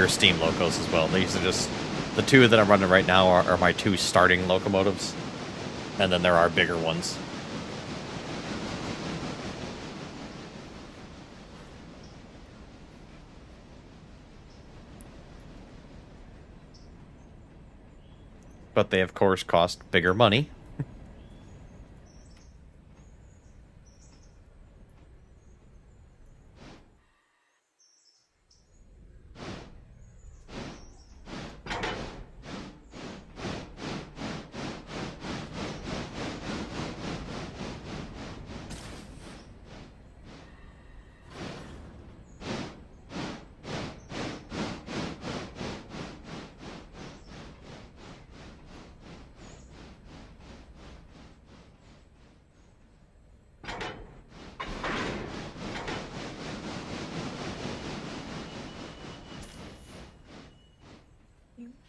steam locos as well. These are just the two that I'm running right now are my two starting locomotives, and then there are bigger ones. But they of course cost bigger money.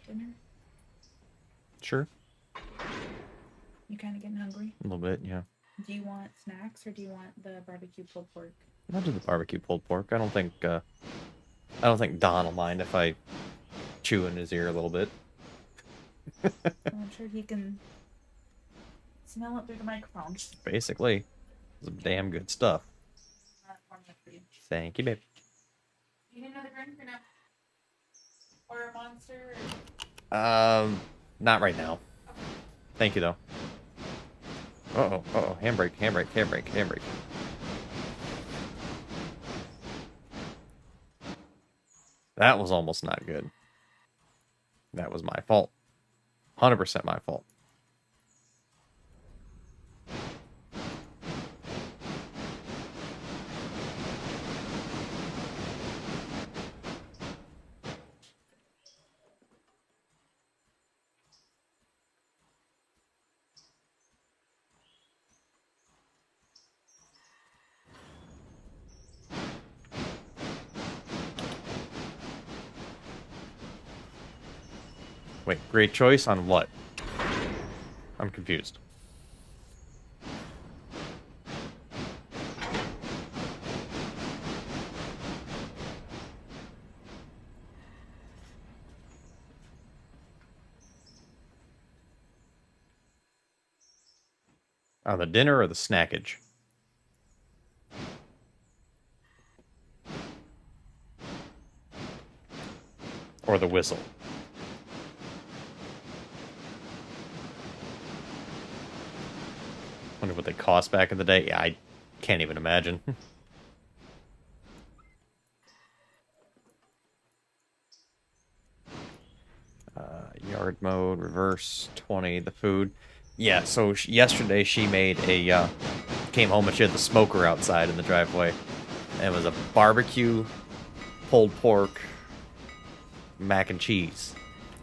Dinner? Sure. You kind of getting hungry? A little bit, yeah. Do you want snacks or do you want the barbecue pulled pork? I'll do the barbecue pulled pork. I don't think Don will mind if I chew in his ear a little bit. Well, I'm sure he can smell it through the microphone. Basically, some damn good stuff. Thank you, babe. You need another drink or no? Or a monster? Not right now. Okay. Thank you, though. Uh-oh, handbrake. That was almost not good. That was my fault. 100% my fault. Wait, great choice on what? I'm confused. On the dinner or the snackage? Or the whistle? Wonder what they cost back in the day. Yeah, I can't even imagine. Yard mode, reverse, 20, the food. Yeah, so yesterday she made a, came home and she had the smoker outside in the driveway. And it was a barbecue, pulled pork, mac and cheese.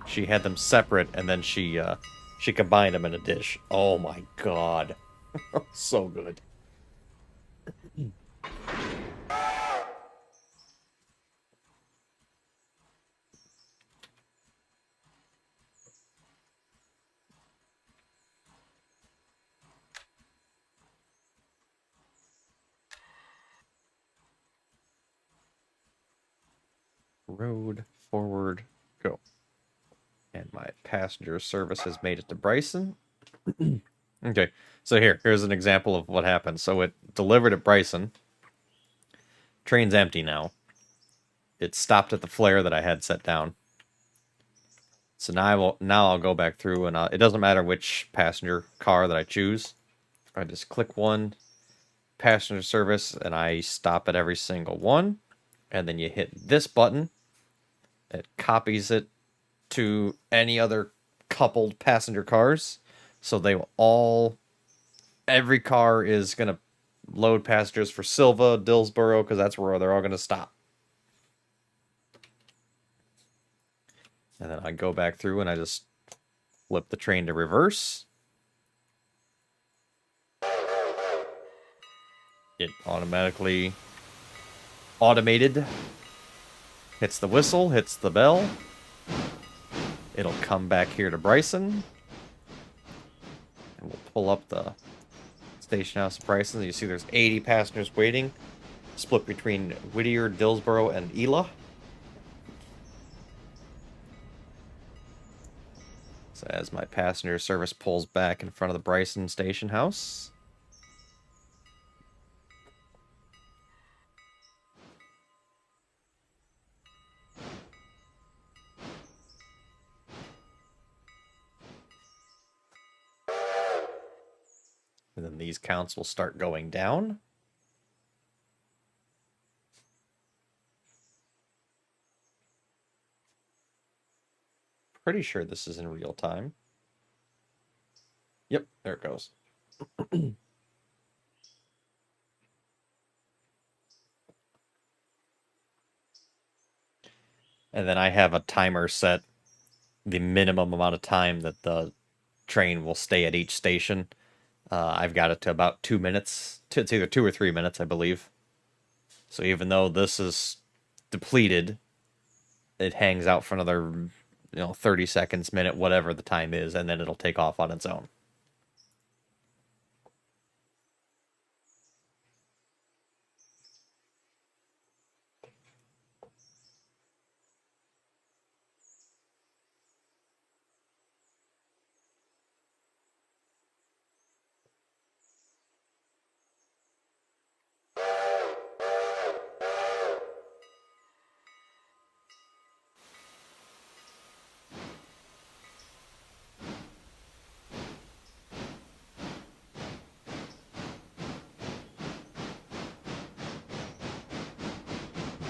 She had them separate and then she combined them in a dish. Oh my god. So good. Road forward, go. And my passenger service has made it to Bryson. Okay, so here's an example of what happened. So it delivered at Bryson. Train's empty now. It stopped at the flare that I had set down. So now I'll go back through and it doesn't matter which passenger car that I choose. I just click one passenger service and I stop at every single one, and then you hit this button. It copies it to any other coupled passenger cars, so they will all. Every car is gonna load passengers for Silva, Dillsboro, because that's where they're all gonna stop. And then I go back through and I just flip the train to reverse. It automatically automated hits the whistle, hits the bell. It'll come back here to Bryson. And we'll pull up the station house of Bryson. You see there's 80 passengers waiting, split between Whittier, Dillsboro, and Ela. So as my passenger service pulls back in front of the Bryson station house. And then these counts will start going down. Pretty sure this is in real time. Yep, there it goes. And then I have a timer set, the minimum amount of time that the train will stay at each station. I've got it to about 2 minutes. It's either 2 or 3 minutes, I believe. So even though this is depleted, it hangs out for another, 30 seconds, minute, whatever the time is, and then it'll take off on its own.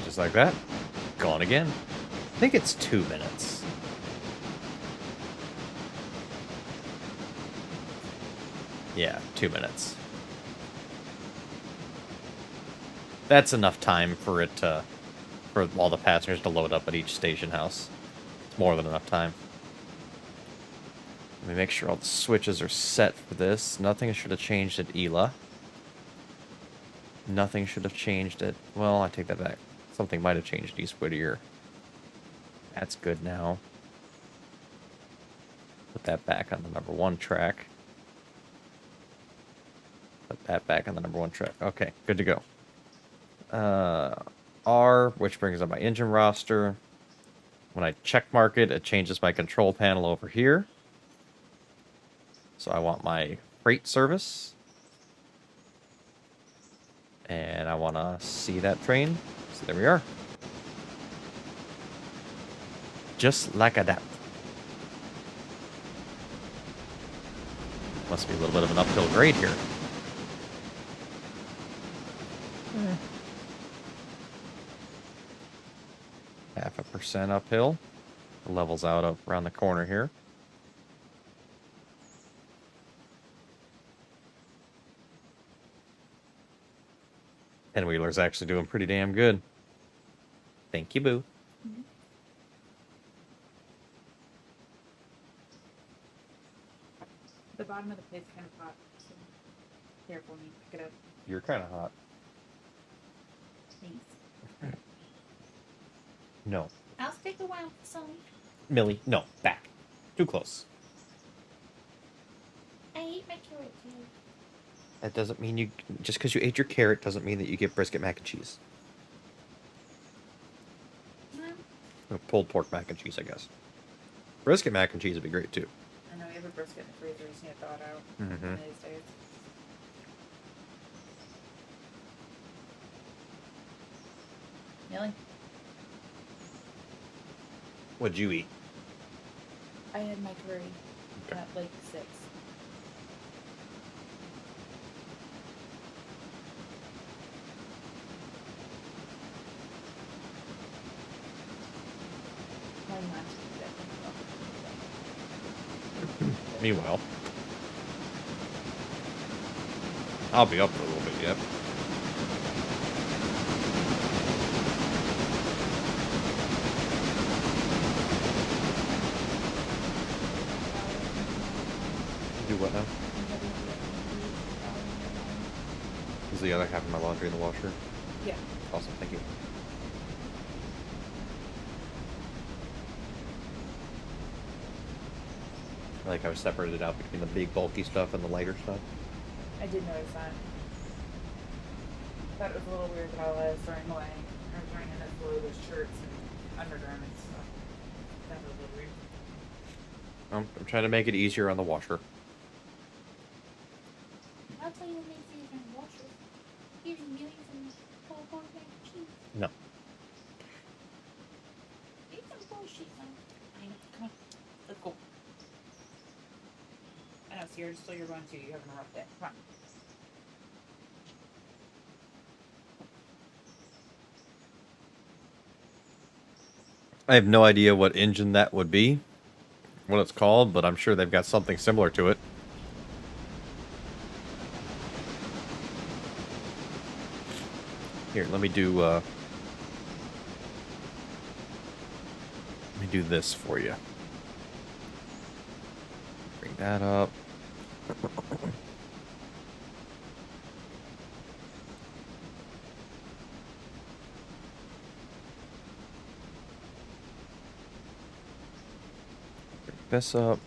Just like that. Gone again. I think it's 2 minutes. Yeah, 2 minutes. That's enough time for all the passengers to load up at each station house. It's more than enough time. Let me make sure all the switches are set for this. Nothing should have changed at Ela. Nothing should have changed at... Well, I take that back. Something might have changed at East Whittier. That's good now. Put that back on the number 1 track. Put that back on the number 1 track. Okay, good to go. R, which brings up my engine roster. When I check mark it, it changes my control panel over here. So I want my freight service. And I want to see that train. So there we are. Just like that. Must be a little bit of an uphill grade here. 0.5% uphill. Levels out up around the corner here. Ten-wheeler's actually doing pretty damn good. Thank you, boo. Mm-hmm. The bottom of the plate's kind of hot. So. Here for me. Pick it up. You're kind of hot. Thanks. No. I'll stick around for some. Millie, no. Back. Too close. I ate my carrot too. That doesn't mean you... Just because you ate your carrot doesn't mean that you get brisket mac and cheese. Or pulled pork mac and cheese, I guess. Brisket mac and cheese would be great, too. I know we have a brisket in the freezer. You just need to thaw it out Mm-hmm. one of these days. Millie? What'd you eat? I had my curry at like 6. My mom did that thing. Meanwhile, I'll be up for a little bit yet. Do what now? Is the other half of my laundry in the washer? Yeah. Awesome, thank you. I like how I separated out between the big bulky stuff and the lighter stuff. I did notice that. Thought it was a little weird that I was throwing away. I was throwing in as low those shirts and undergarments. So that was a little weird. I'm trying to make it easier on the washer. I'll tell you what makes it easier on the washer. Here's millions and whole pork mac and cheese. No. Eat some bullshit, man. I know. Come on. Let's go. I know, Sierra, still you're going to. You have an rough day. Come on. I have no idea what engine that would be, what it's called, but I'm sure they've got something similar to it. Here, let me do this for you. Bring that up. Bring this up.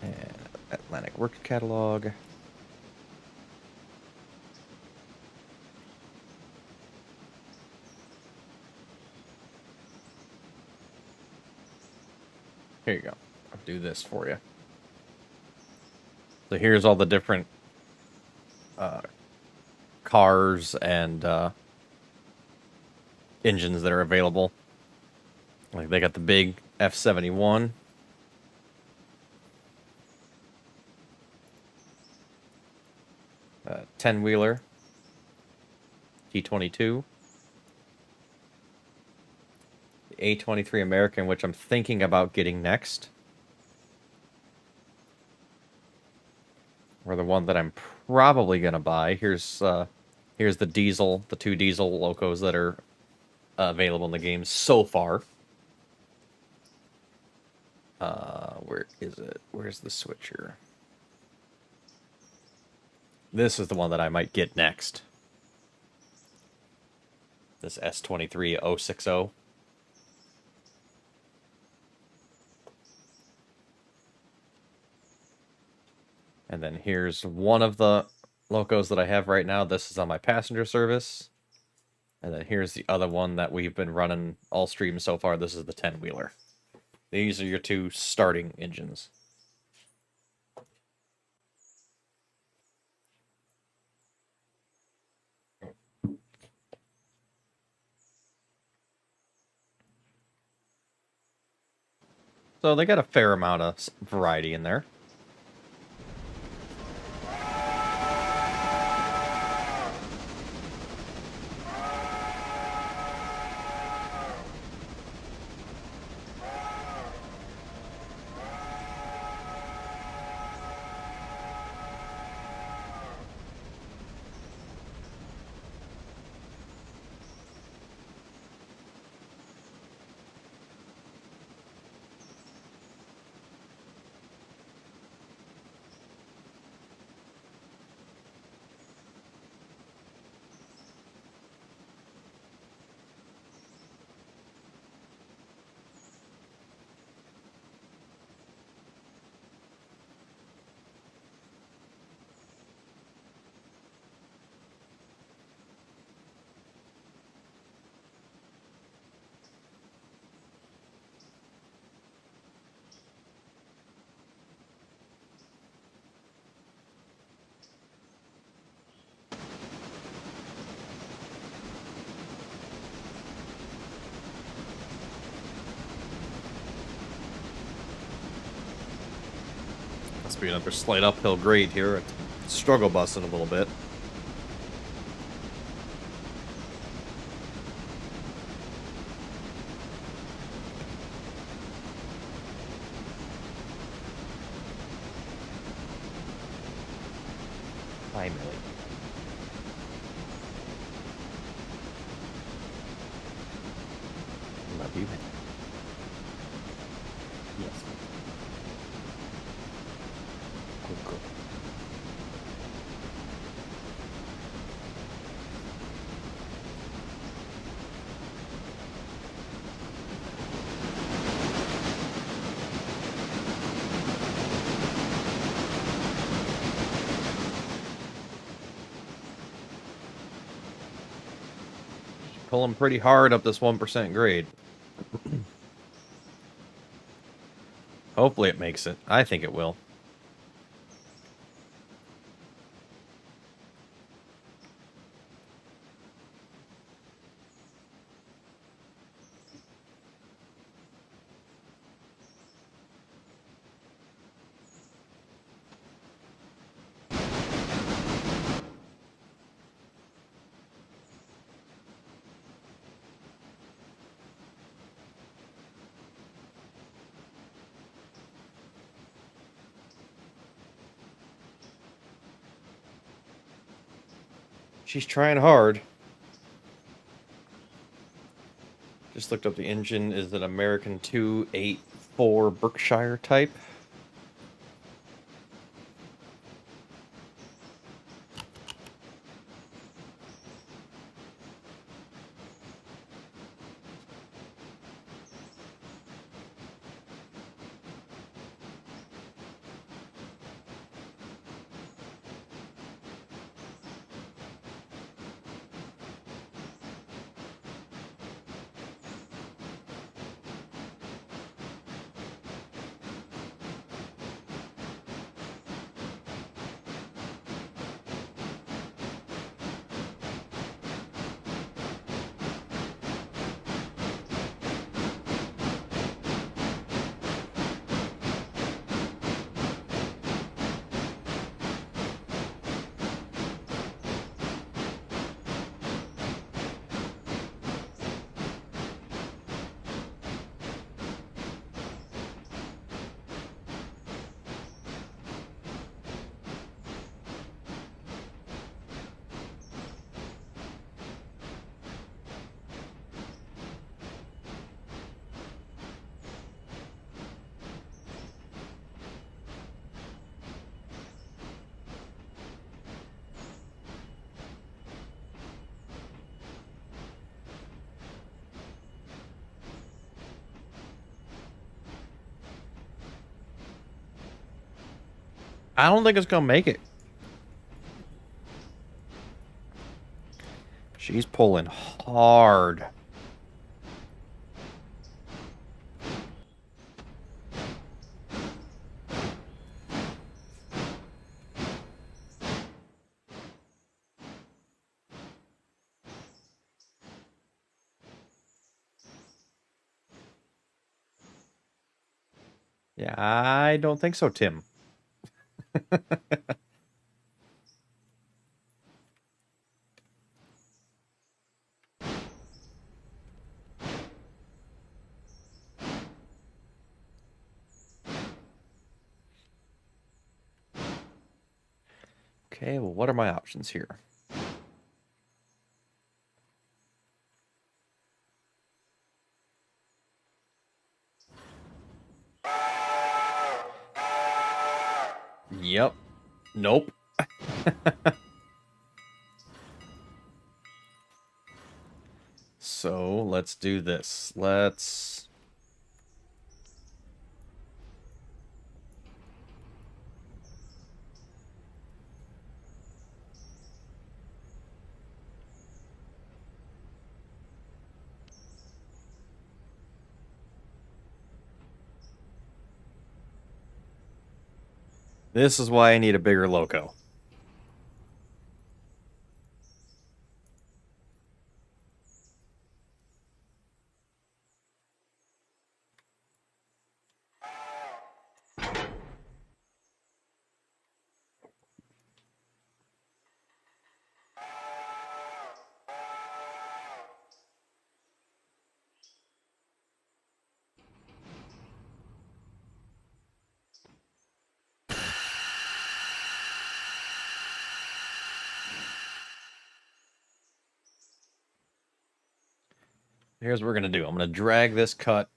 And Atlantic Work Catalog. Here you go. I'll do this for you. So here's all the different cars and engines that are available. Like they got the big F-71. Uh, 10-wheeler. T-22. A23 American, which I'm thinking about getting next. Or the one that I'm probably gonna buy. Here's the diesel, the 2 diesel locos that are available in the game so far. Where is it? Where's the switcher? This is the one that I might get next. This S23060. And then here's one of the locos that I have right now. This is on my passenger service. And then here's the other one that we've been running all streams so far. This is the 10-wheeler. These are your 2 starting engines. So they got a fair amount of variety in there. must be another slight uphill grade here at Struggle Busting a little bit. Hi, Millie. Love you, man. Yes. Good girl. Pulling pretty hard up this 1% grade. Hopefully it makes it. I think it will. She's trying hard. Just looked up the engine is an American 284 Berkshire type. I don't think it's gonna make it. She's pulling hard. Yeah, I don't think so, Tim. Okay, well, what are my options here? Yep. Nope. So let's do this. Let's... This is why I need a bigger loco. Here's what we're going to do. I'm going to drag this cut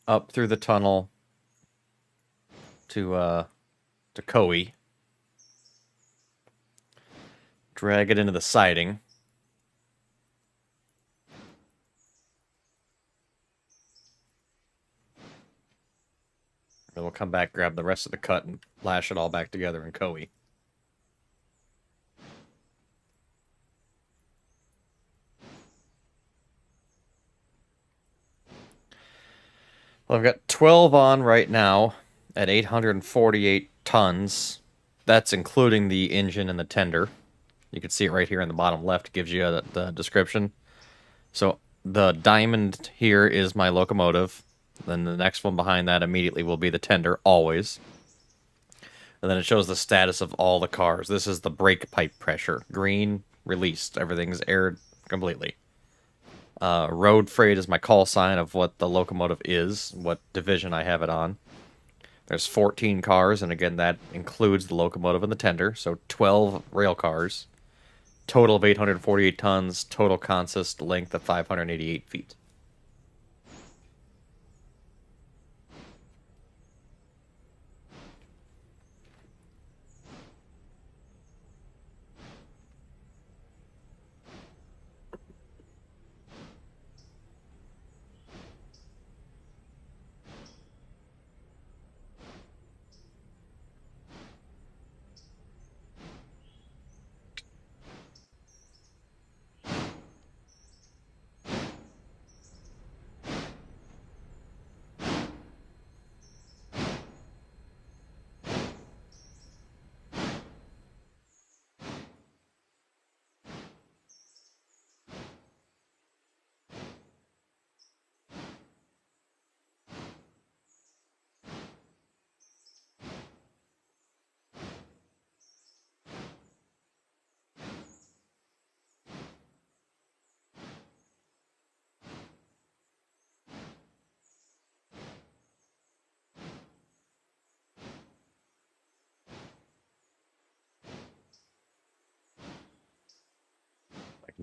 up through the tunnel to Koei. Drag it into the siding. Then we'll come back, grab the rest of the cut, and lash it all back together in Koei. Well, I've got 12 on right now at 848 tons. That's including the engine and the tender. You can see it right here in the bottom left. It gives you the description. So the diamond here is my locomotive. Then the next one behind that immediately will be the tender, always. And then it shows the status of all the cars. This is the brake pipe pressure. Green, released. Everything's aired completely. Road freight is my call sign of what the locomotive is, what division I have it on. There's 14 cars, and again, that includes the locomotive and the tender, so 12 rail cars. Total of 848 tons, total consist length of 588 feet.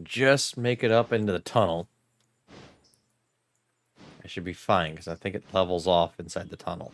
Just make it up into the tunnel. I should be fine, because I think it levels off inside the tunnel.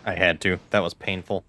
I had to. That was painful.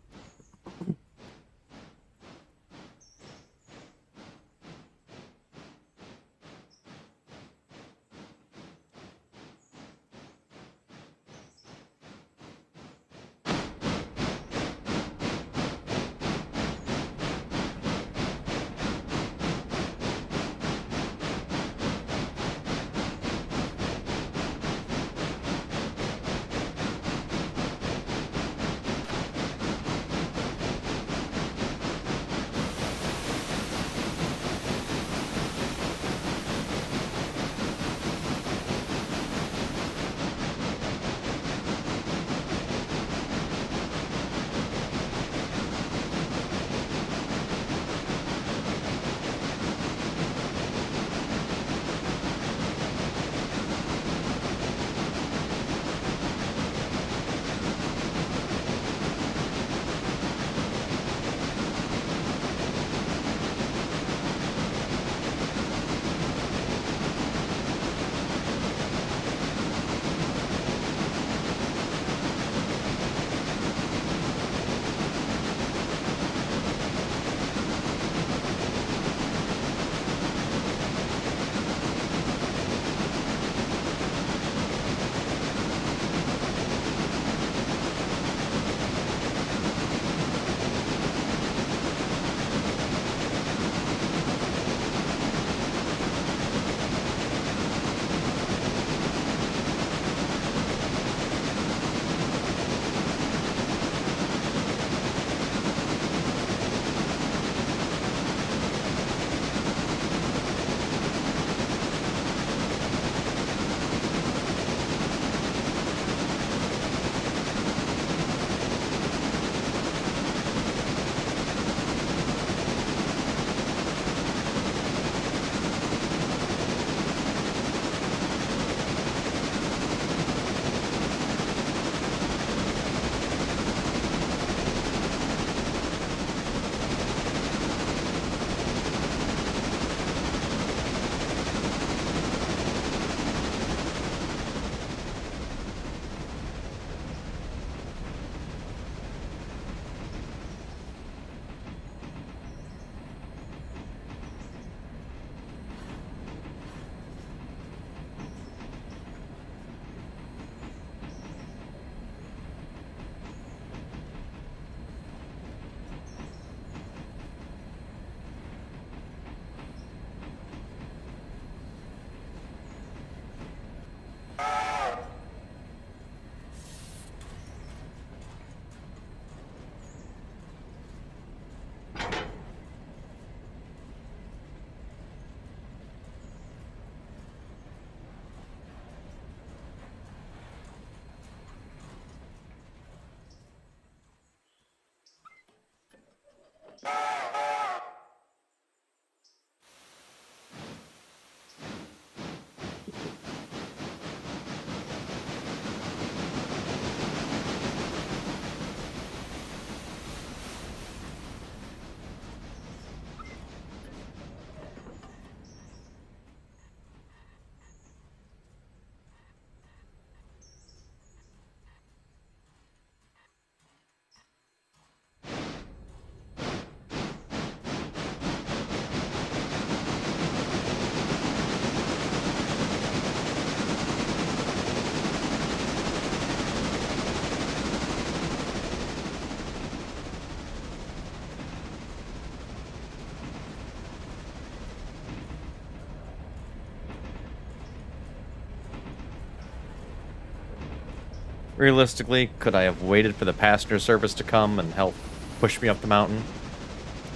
Realistically, could I have waited for the passenger service to come and help push me up the mountain?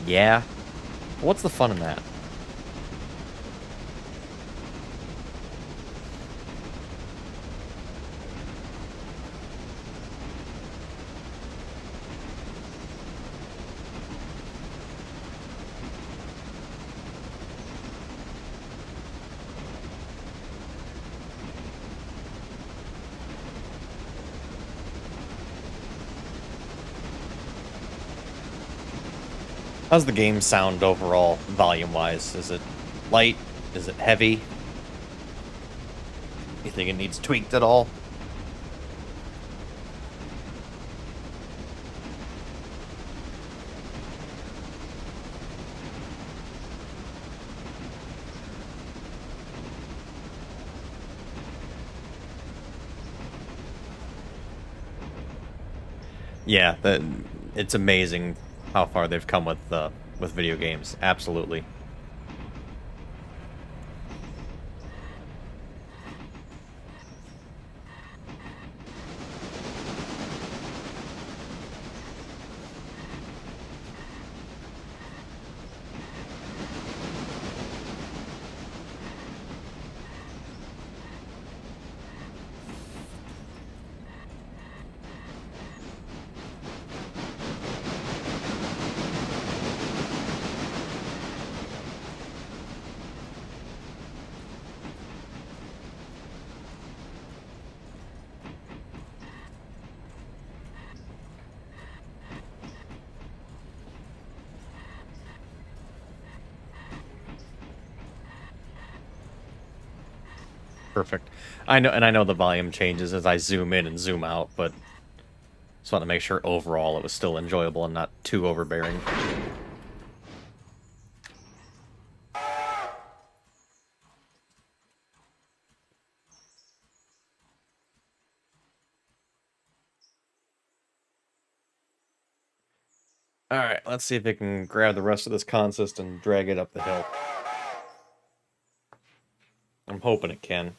Yeah. But what's the fun in that? How's the game sound overall, volume-wise? Is it light? Is it heavy? You think it needs tweaked at all? Yeah, it's amazing how far they've come with video games. Absolutely. Perfect. I know, and I know the volume changes as I zoom in and zoom out, but just want to make sure overall it was still enjoyable and not too overbearing. Alright, let's see if it can grab the rest of this consist and drag it up the hill. I'm hoping it can.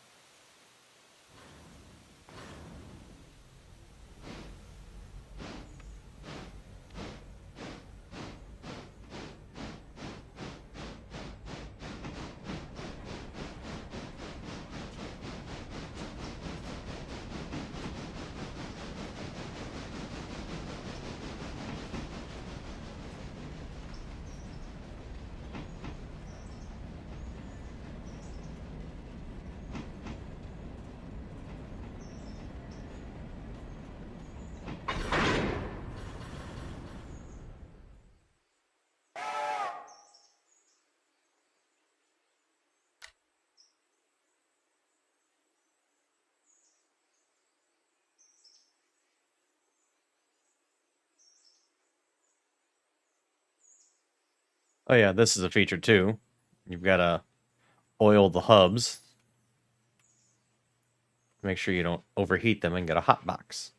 Oh yeah, this is a feature too. You've got to oil the hubs. Make sure you don't overheat them and get a hot box.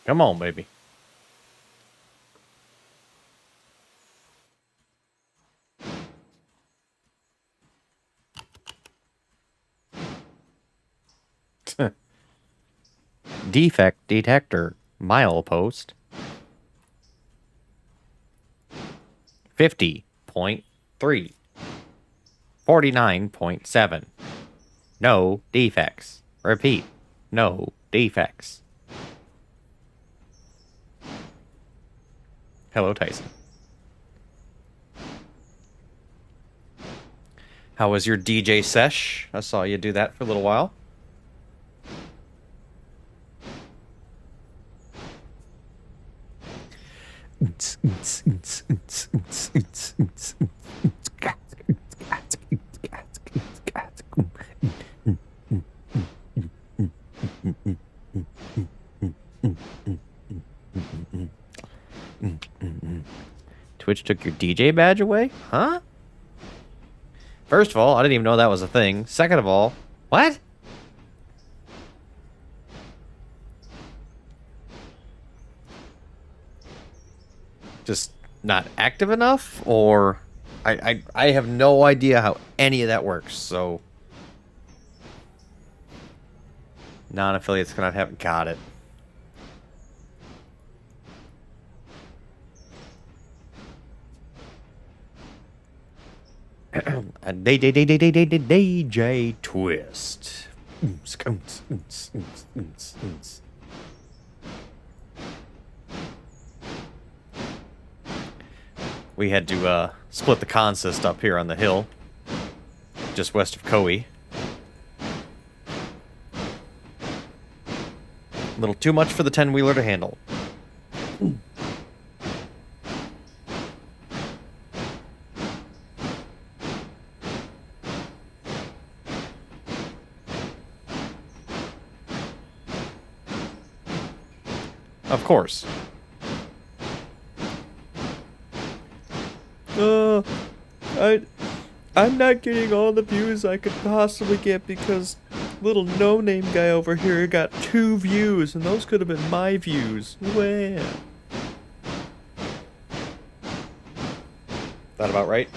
Come on, baby. Defect detector. Milepost. 50.3. 49.7. No defects. Repeat. No defects. Hello, Tyson. How was your DJ sesh? I saw you do that for a little while. Twitch took your DJ badge away? Huh? First of all, I didn't even know that was a thing. Second of all, what? Just not active enough? Or I have no idea how any of that works, so non-affiliates cannot have. Got it. A DJ twist. We had to split the consist up here on the hill, just west of Coe. A little too much for the 10-wheeler to handle. Of course. I'm not getting all the views I could possibly get because little no-name guy over here got 2 views, and those could have been my views. Well. That about right?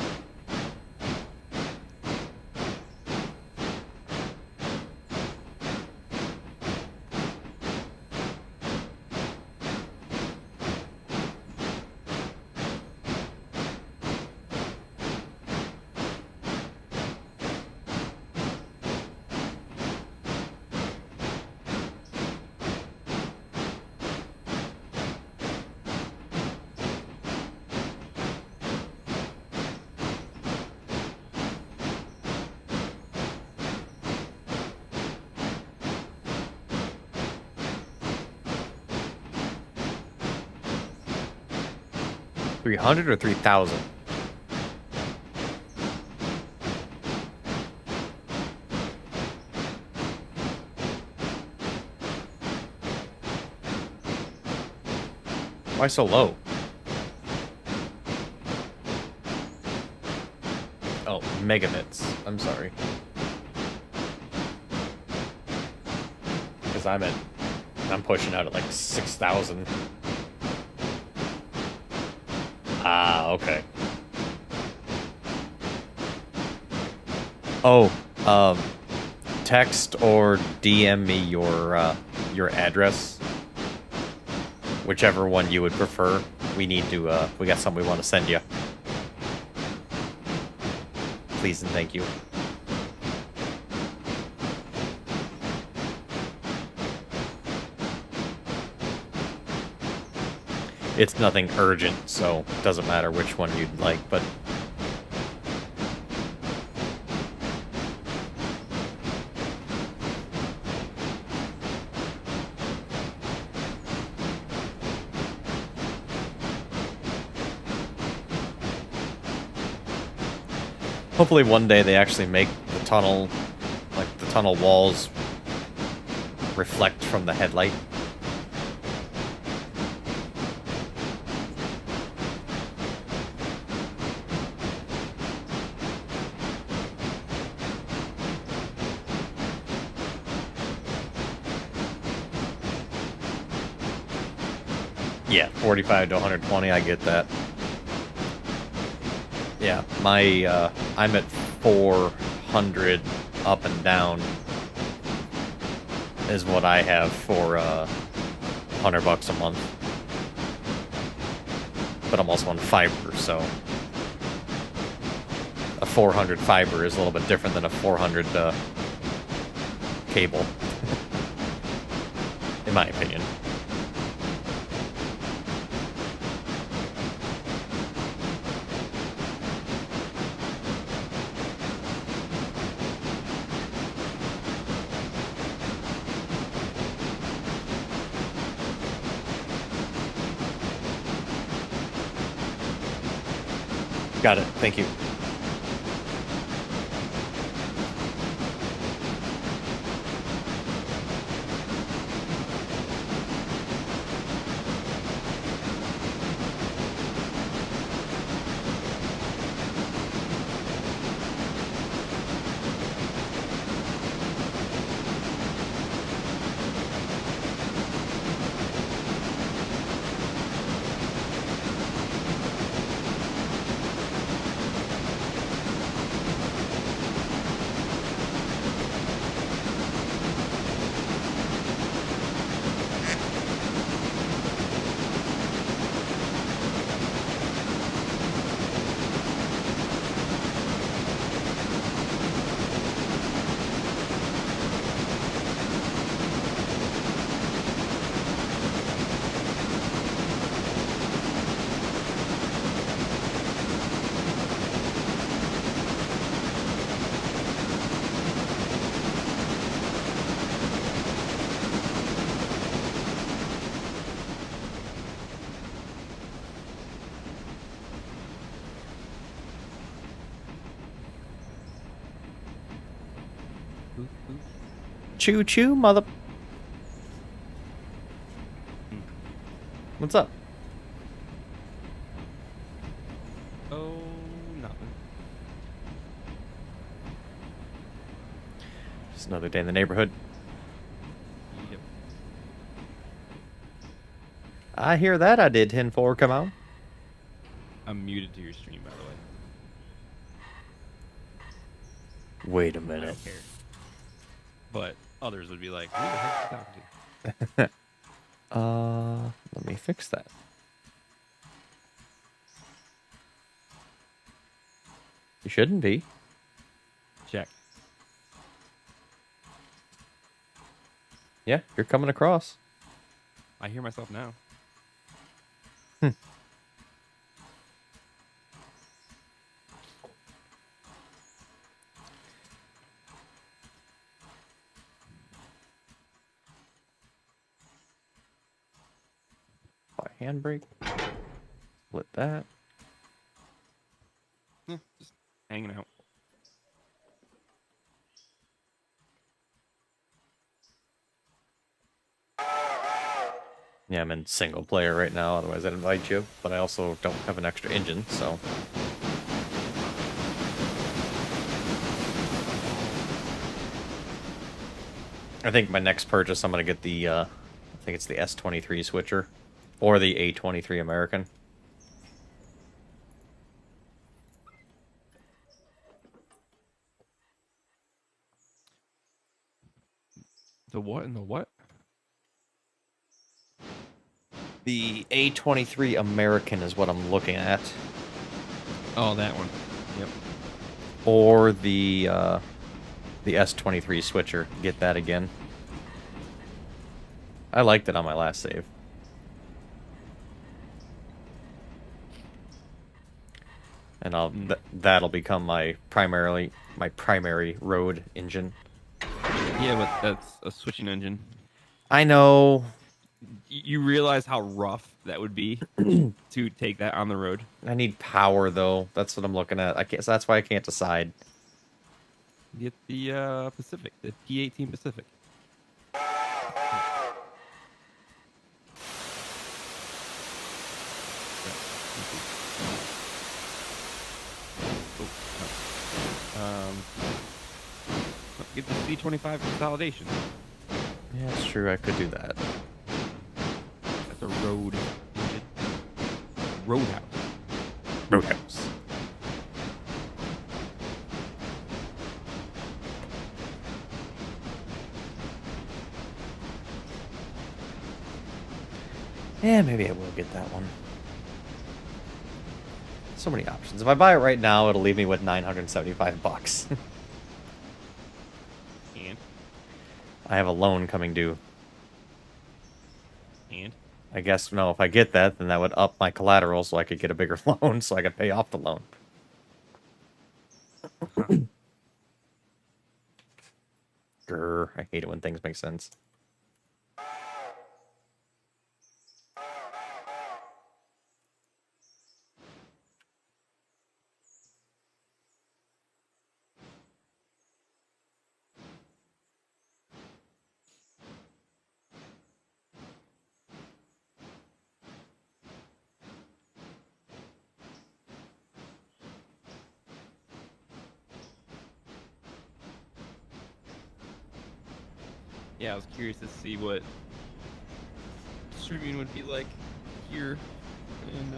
$300 or $3,000? Why so low? Oh, megabits. I'm sorry. Because I'm pushing out at like 6,000. Ah, okay. Oh, text or DM me your address, whichever one you would prefer. We need to we got something we want to send you. Please and thank you. It's nothing urgent, so it doesn't matter which one you'd like, but hopefully one day they actually make the tunnel, like the tunnel walls, reflect from the headlight. Yeah, 45 to 120, I get that. Yeah, my, I'm at 400 up and down is what I have for, $100 a month. But I'm also on fiber, so a 400 fiber is a little bit different than a 400, cable, in my opinion. Got it. Thank you. Choo choo, mother. What's up? Oh, nothing. Just another day in the neighborhood. Yep. I hear that I did 10-4 come out. I'm muted to your stream, by the way. Wait a I minute. don't care. But others would be like, who the heck is he talking to? Let me fix that. You shouldn't be. Check. Yeah, you're coming across. I hear myself now. By handbrake. Split that. Yeah, just hanging out. Yeah, I'm in single player right now, otherwise I'd invite you, but I also don't have an extra engine, so. I think my next purchase, I'm going to get the, I think it's the S23 switcher, or the A23 American. The what and the what? The A23 American is what I'm looking at. Oh, that one. Yep. Or the S23 switcher. Get that again. I liked it on my last save. And that'll become my primary road engine. Yeah, but that's a switching engine. I know. You realize how rough that would be to take that on the road? I need power though. That's what I'm looking at. I can't. So that's why I can't decide. Get the Pacific, the P18 Pacific. Get the C25 consolidation. Yeah, it's true. I could do that. That's a road engine. Roadhouse. Roadhouse. Yeah, maybe I will get that one. So many options. If I buy it right now, it'll leave me with $975. And? I have a loan coming due. And? I guess, no, if I get that, then that would up my collateral so I could get a bigger loan so I could pay off the loan. Grr, I hate it when things make sense. Yeah, I was curious to see what streaming would be like here, and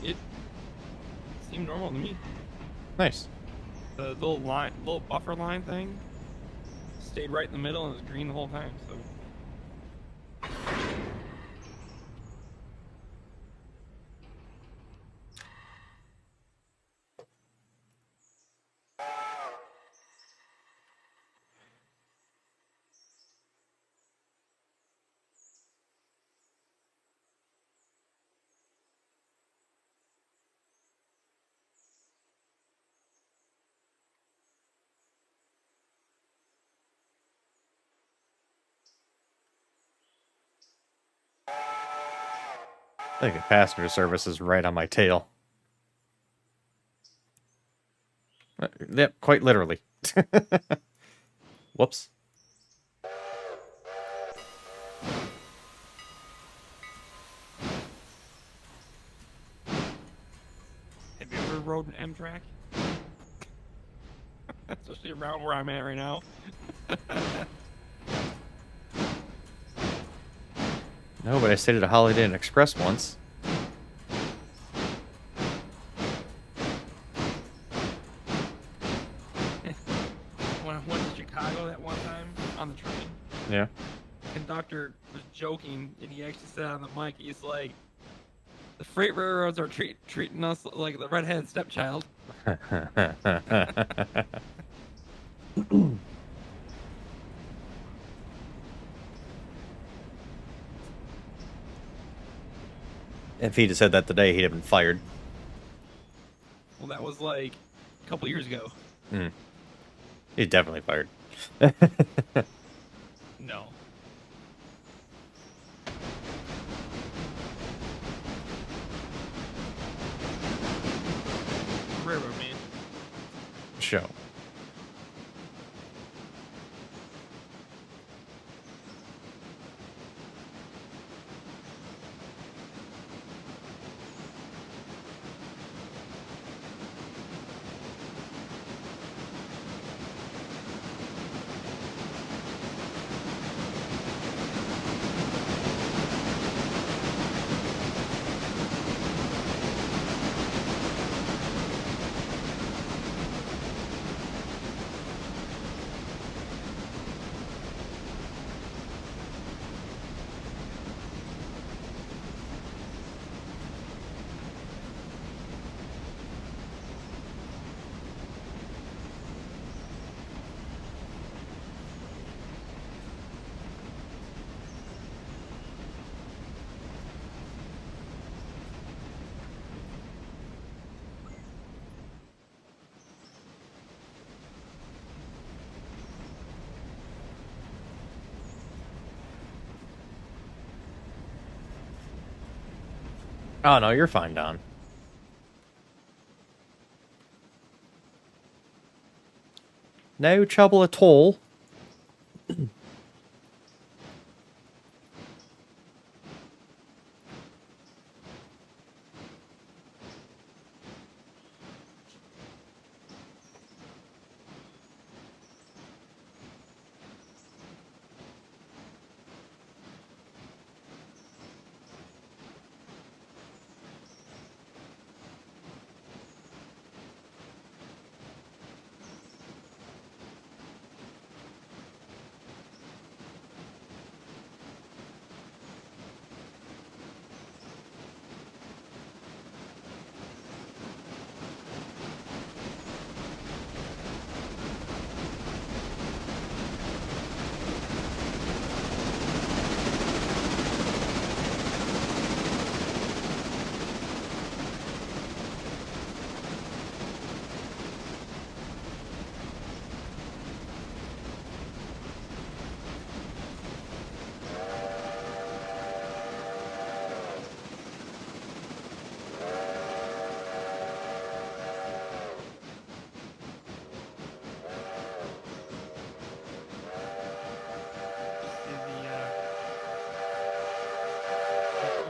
it seemed normal to me. Nice. The little buffer line thing, stayed right in the middle and it was green the whole time. So I think the passenger service is right on my tail. Yep, quite literally. Whoops. have you ever rode an Amtrak? Especially around where I'm at right now. No, but I stayed at a Holiday Inn Express once. When I went to Chicago that one time on the train, Yeah. the conductor was joking, and he actually said on the mic, he's like, "The freight railroads are treating us like the redheaded stepchild." If he'd have said that today, he'd have been fired. Well, that was like a couple years ago. He's definitely fired. No. Railroad man. Show. Oh, no, you're fine, Don. No trouble at all.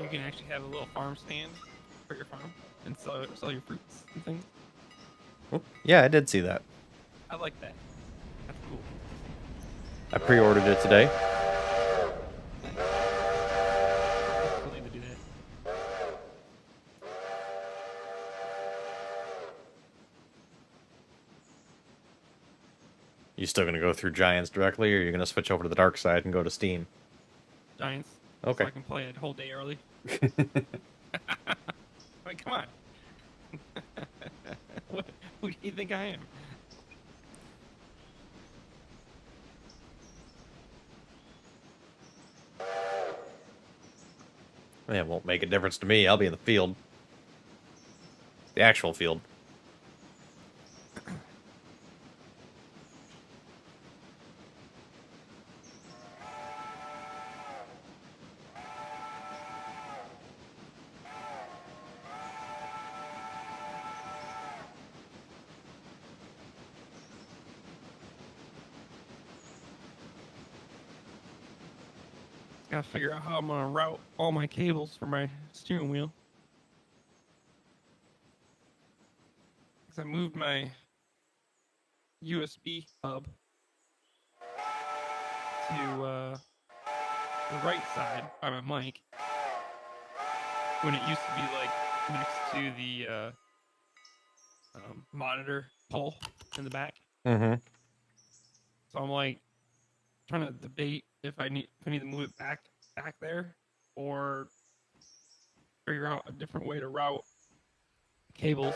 You can actually have a little farm stand for your farm and sell your fruits and things. Oh, yeah, I did see that. I like that. That's cool. I pre-ordered it today. Still need to do that. You still gonna go through Giants directly, or you're gonna switch over to the dark side and go to Steam? Giants. Okay. So I can play it a whole day early. Like, come on. Who do you think I am? Yeah, it won't make a difference to me. I'll be in the field. The actual field. Gotta figure out how I'm gonna route all my cables for my steering wheel. Because I moved my USB hub to the right side by my mic when it used to be like next to the monitor pole in the back. Mm-hmm. So I'm like trying to debate if I need to move it back there or figure out a different way to route cables.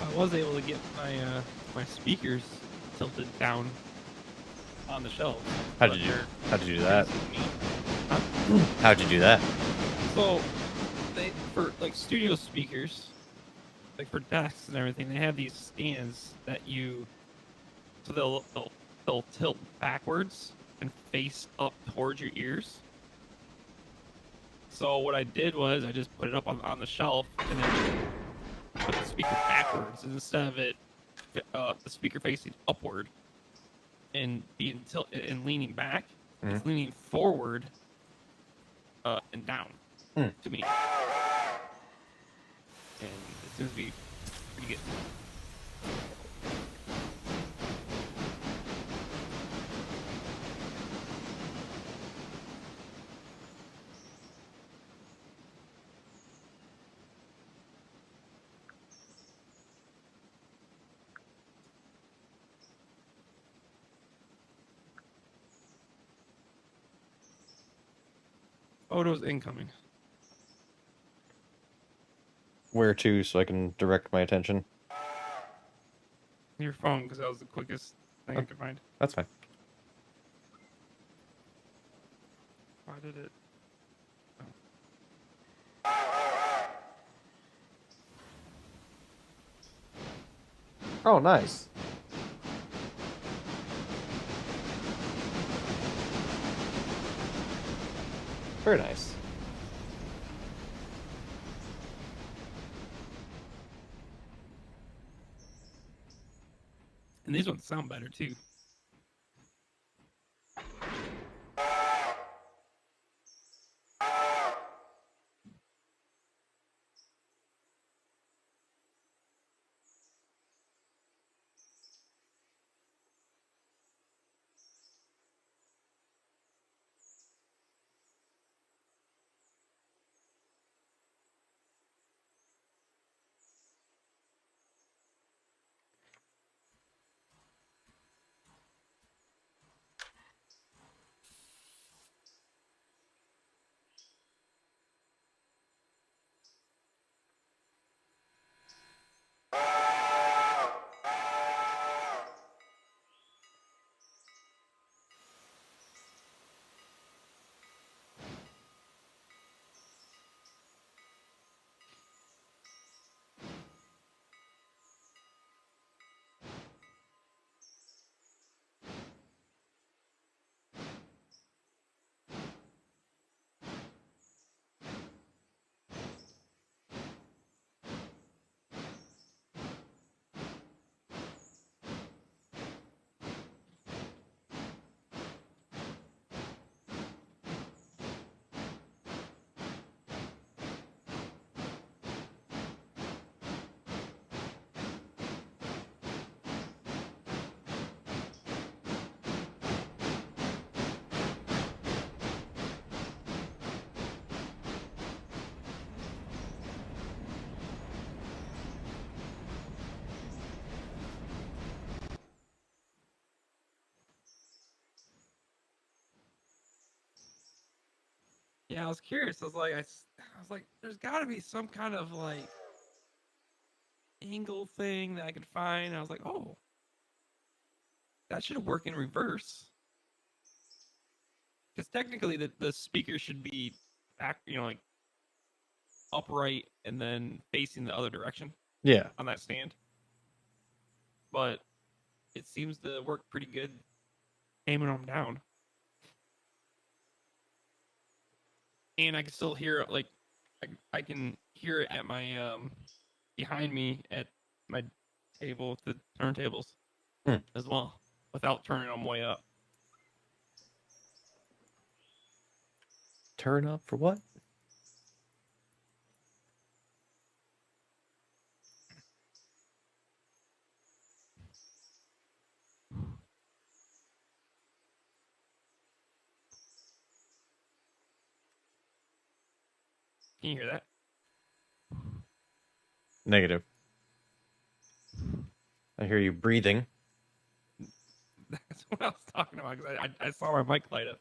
I was able to get my speakers tilted down on the shelves. How'd but you they're do that? facing me. Huh? How'd you do that? So they for like studio speakers, like for desks and everything, they have these stands that so they'll tilt backwards and face up towards your ears. So what I did was I just put it up on the shelf and then put the speaker backwards instead of the speaker facing upward and being and leaning back. It's leaning forward and down to me, and it seems to be pretty good. Photos incoming. Where to, so I can direct my attention? Your phone, because that was the quickest thing I could find. That's fine. Why did it? Oh, nice. Very nice. And these ones sound better too. Yeah, I was curious. I was like, there's got to be some kind of like angle thing that I could find. I was like, oh, that should work in reverse. Because technically, the speaker should be back, like upright and then facing the other direction Yeah. on that stand. But it seems to work pretty good aiming them down. And I can still hear it, like, I can hear it at my, behind me at my table with the turntables as well without turning them way up. Turn up for what? Can you hear that? Negative. I hear you breathing. That's what I was talking about because I saw my mic light up.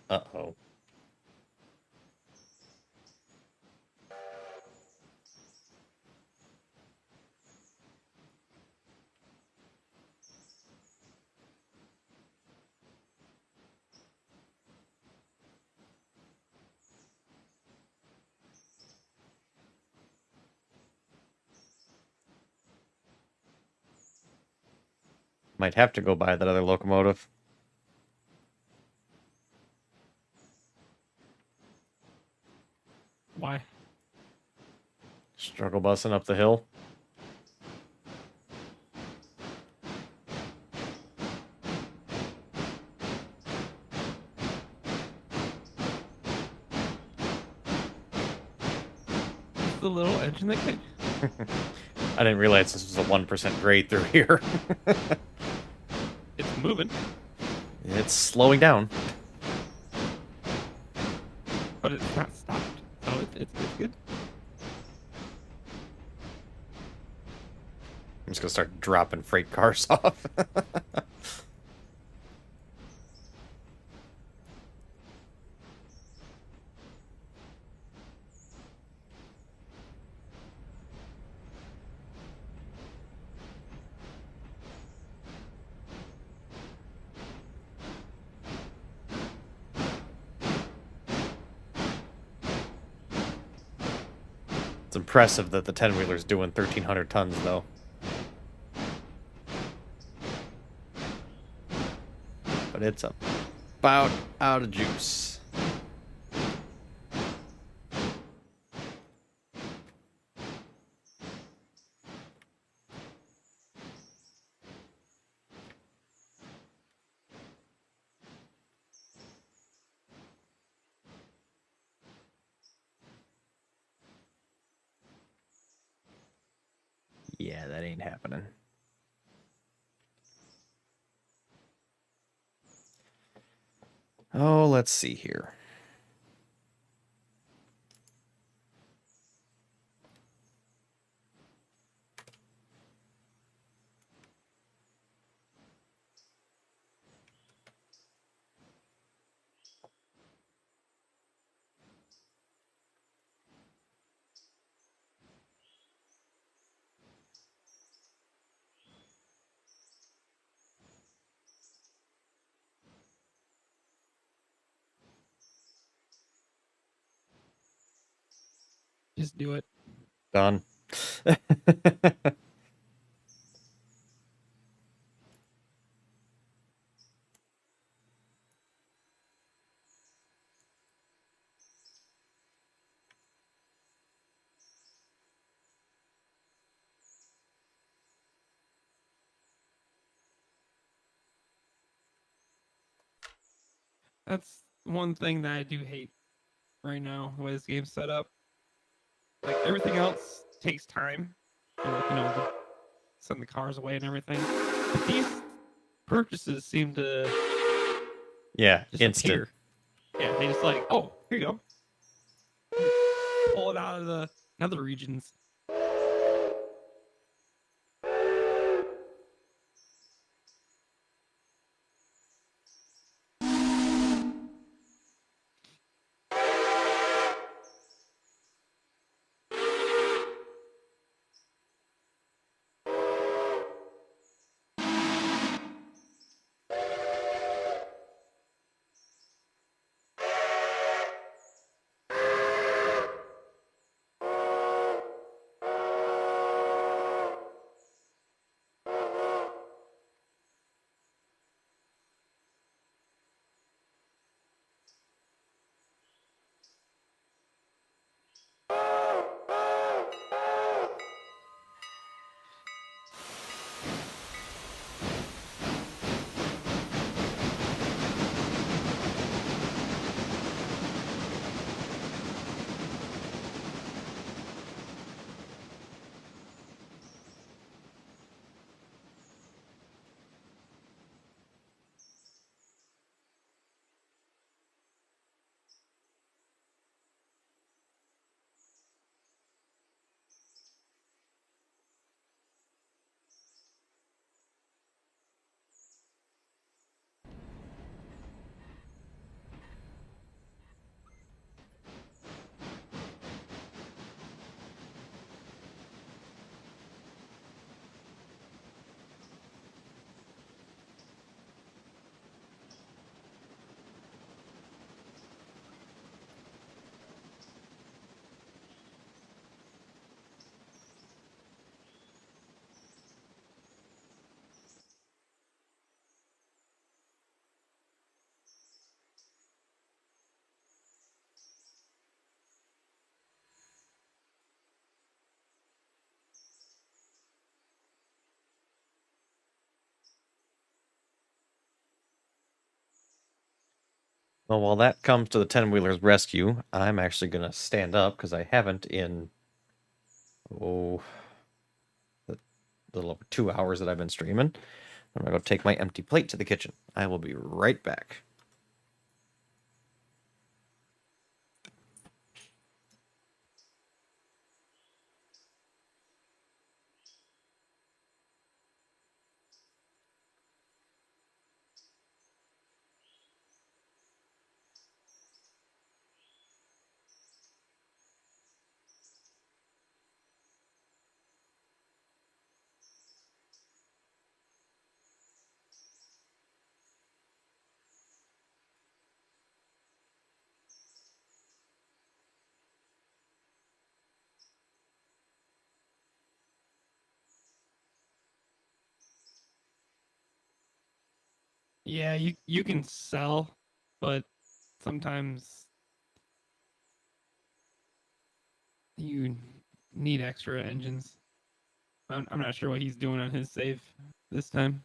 Uh-oh. Might have to go buy that other locomotive. Why? Struggle busing up the hill. It's the little engine that can. I didn't realize this was a 1% grade through here. It's moving, It's slowing down. but it's not stopped. So it's good. I'm just gonna start dropping freight cars off. It's impressive that the 10-wheeler's doing 1,300 tons, though. But it's about out of juice. Yeah, that ain't happening. Oh, let's see here. Just do it. Done. That's one thing that I do hate right now, the way this game's set up. Like everything else takes time. Like, send the cars away and everything. But these purchases seem to Yeah, just instant. appear. Yeah, they just like, oh, here you go. Pull it out of the other regions. Well, while that comes to the 10-wheeler's rescue, I'm actually going to stand up because I haven't in, oh, a little over 2 hours that I've been streaming. I'm going to go take my empty plate to the kitchen. I will be right back. Yeah, you can sell, but sometimes you need extra engines. I'm not sure what he's doing on his save this time.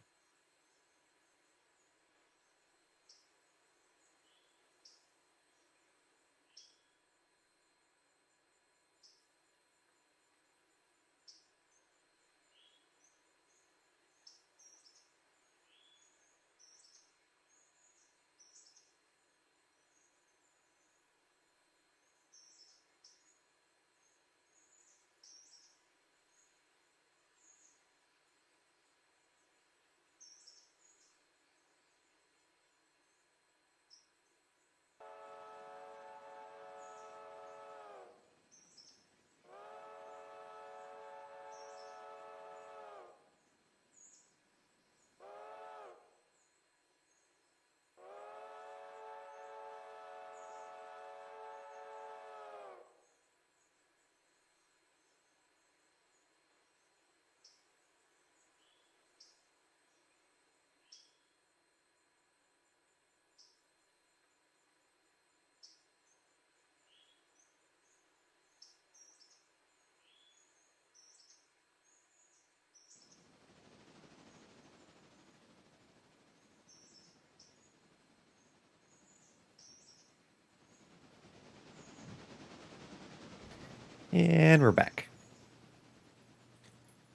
And we're back.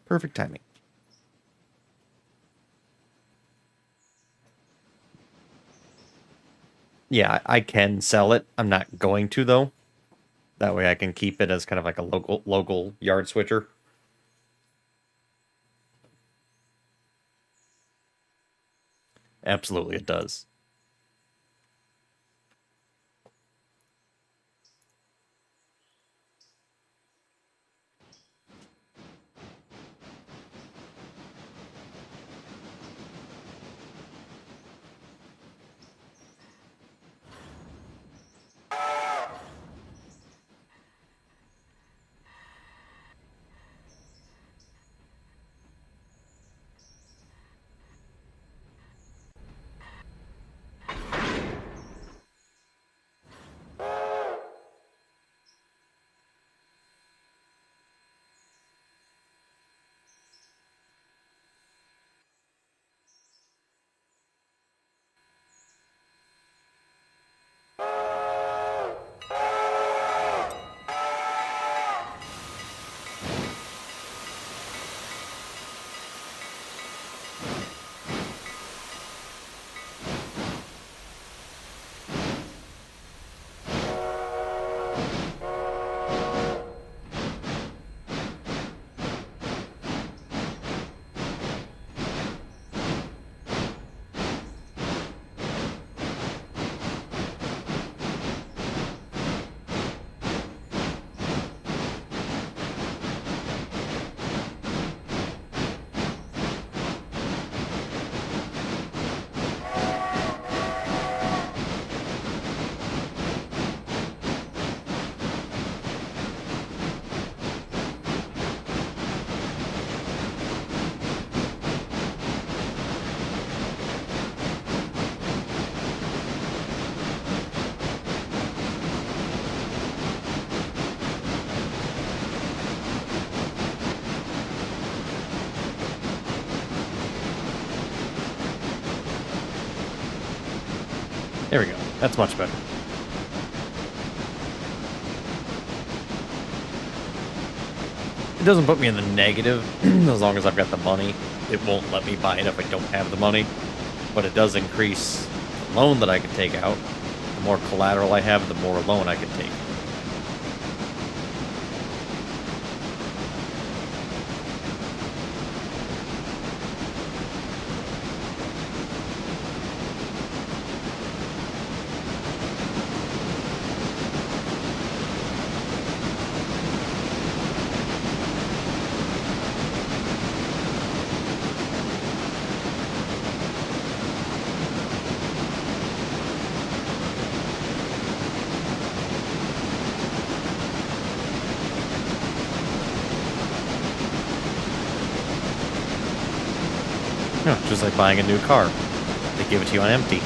Perfect timing. Yeah, I can sell it. I'm not going to, though. That way I can keep it as kind of like a local yard switcher. Absolutely, it does. There we go. That's much better. It doesn't put me in the negative as long as I've got the money. It won't let me buy it if I don't have the money. But it does increase the loan that I can take out. The more collateral I have, the more loan I can take. Yeah, just like buying a new car. They give it to you on empty.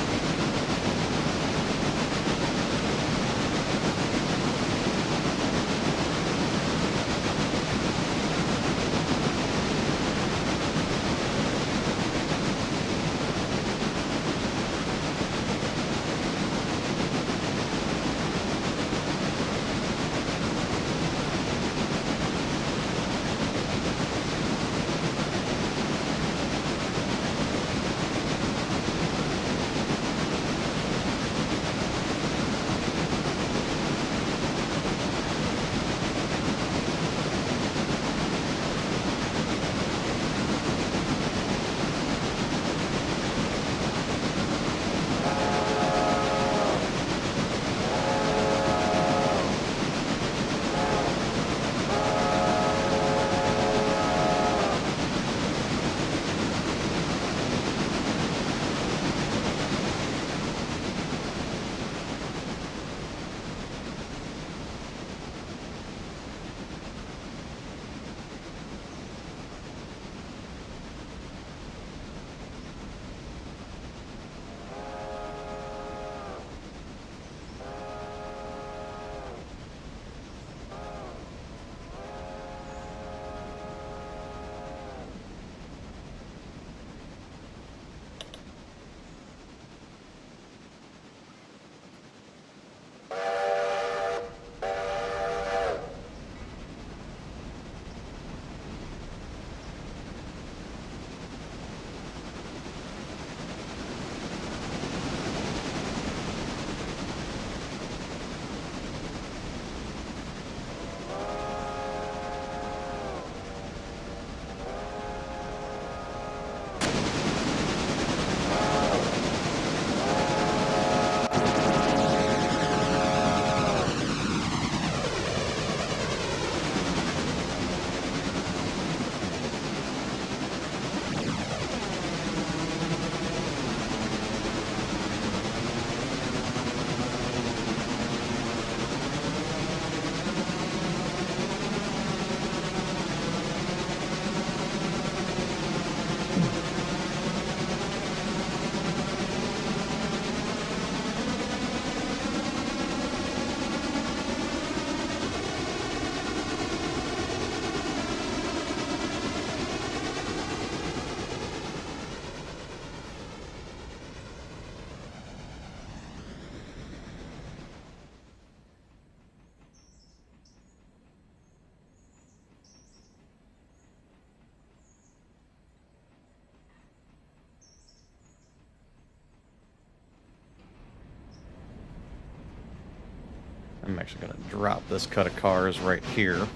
I'm actually going to drop this cut of cars right here.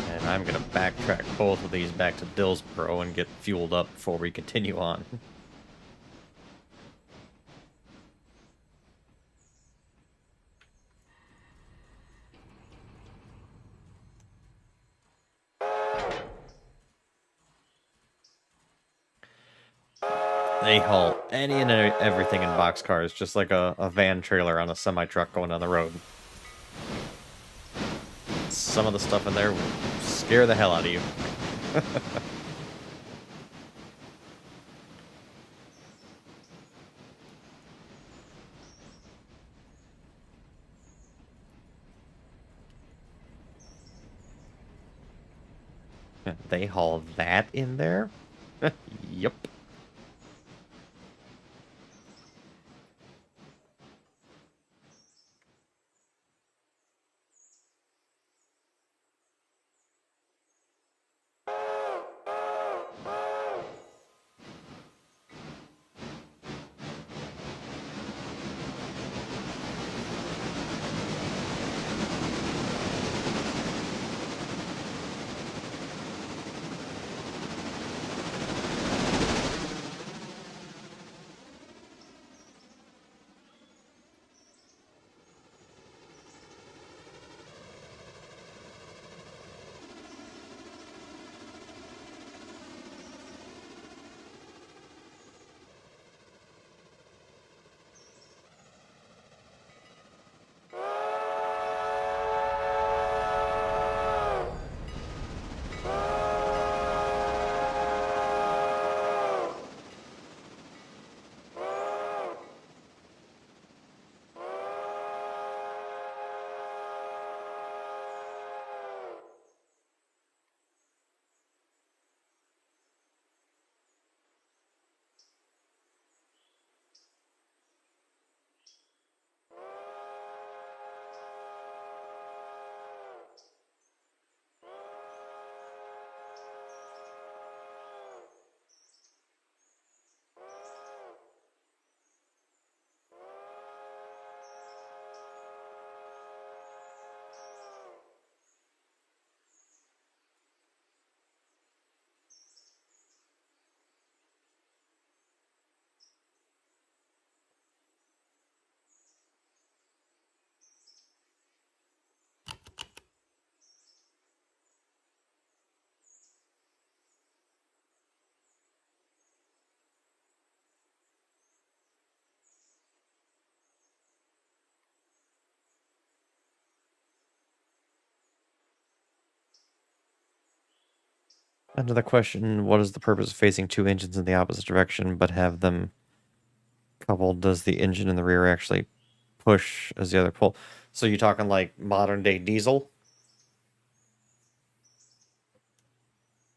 And I'm going to backtrack both of these back to Dillsboro and get fueled up before we continue on. They haul any and everything in boxcars, just like a van trailer on a semi-truck going down the road. Some of the stuff in there will scare the hell out of you. They haul that in there? Yep. Another question, what is the purpose of facing two engines in the opposite direction but have them coupled? Does the engine in the rear actually push as the other pull? So you're talking like modern day diesel?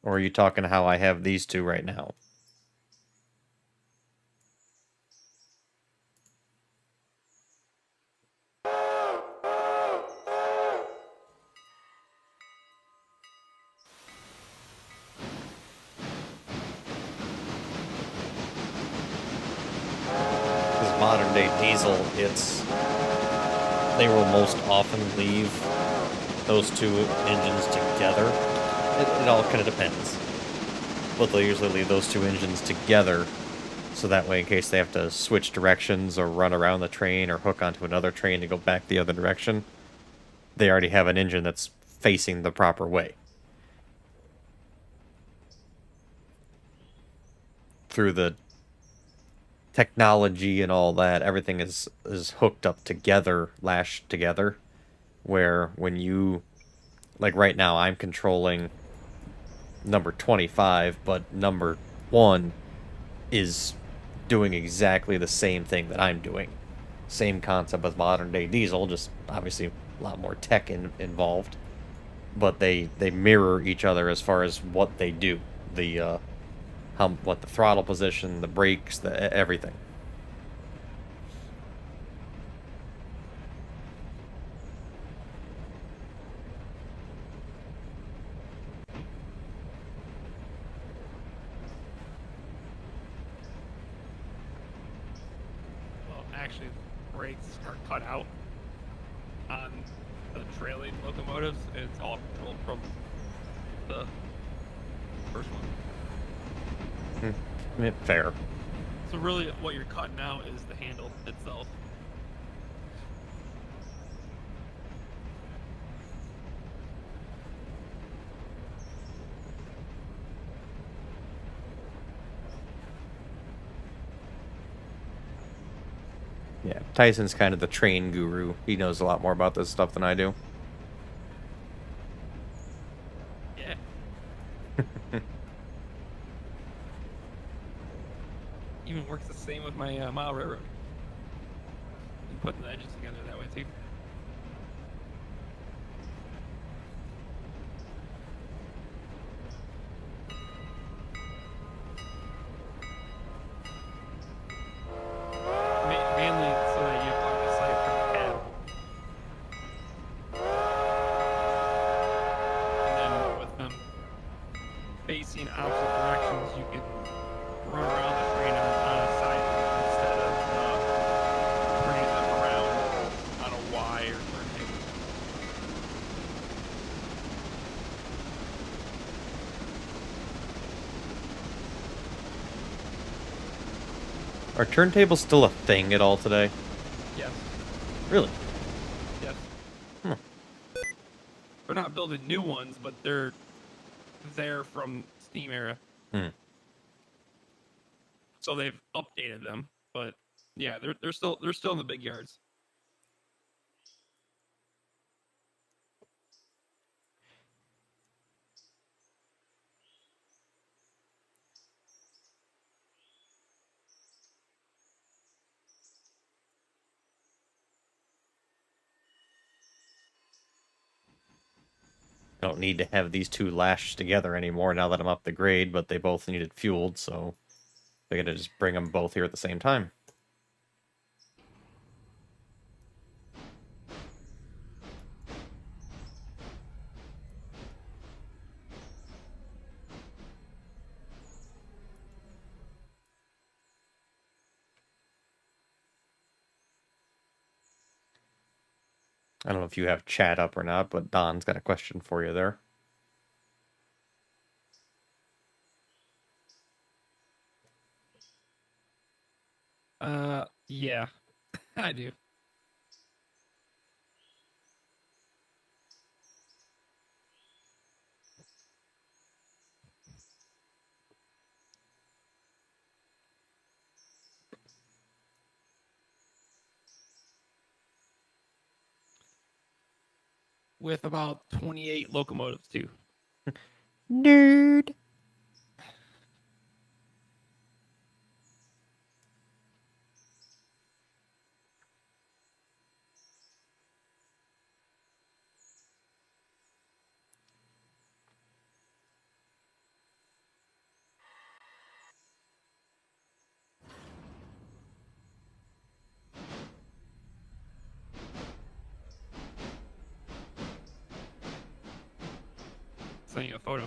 Or are you talking how I have these two right now? Because modern day diesel, they will most often leave those two engines together. It all kind of depends. But they'll usually leave those two engines together, so that way in case they have to switch directions or run around the train or hook onto another train to go back the other direction, they already have an engine that's facing the proper way. Through the technology and all that, everything is hooked up together, lashed together, where when you, like right now, I'm controlling number 25, but number 1 is doing exactly the same thing that I'm doing. Same concept as modern day diesel, just obviously a lot more tech involved. But they mirror each other as far as what they do. What the throttle position, the brakes, everything. Well, actually, brakes are cut out on the trailing locomotives, and it's all controlled from the first one. Fair. So really, what you're cutting out is the handle itself. Yeah, Tyson's kind of the train guru. He knows a lot more about this stuff than I do. Yeah. Even works the same with my mile railroad. And putting the edges together that way too. Mainly so that you have line of sight from the cab. And then with them facing opposite directions, you can run around the train on a side instead of turning them around on a Y or turning. Are turntables still a thing at all today? Yes. Really? Yes. Hmm. They're not building new ones, but they're there from Steam era. Hmm. So they've updated them, but yeah, they're still in the big yards. I don't need to have these two lashed together anymore now that I'm up the grade, but they both needed fueled, so I gotta just bring them both here at the same time. I don't know if you have chat up or not, but Don's got a question for you there. Yeah, I do. With about 28 locomotives too. Nerd. Send you a photo.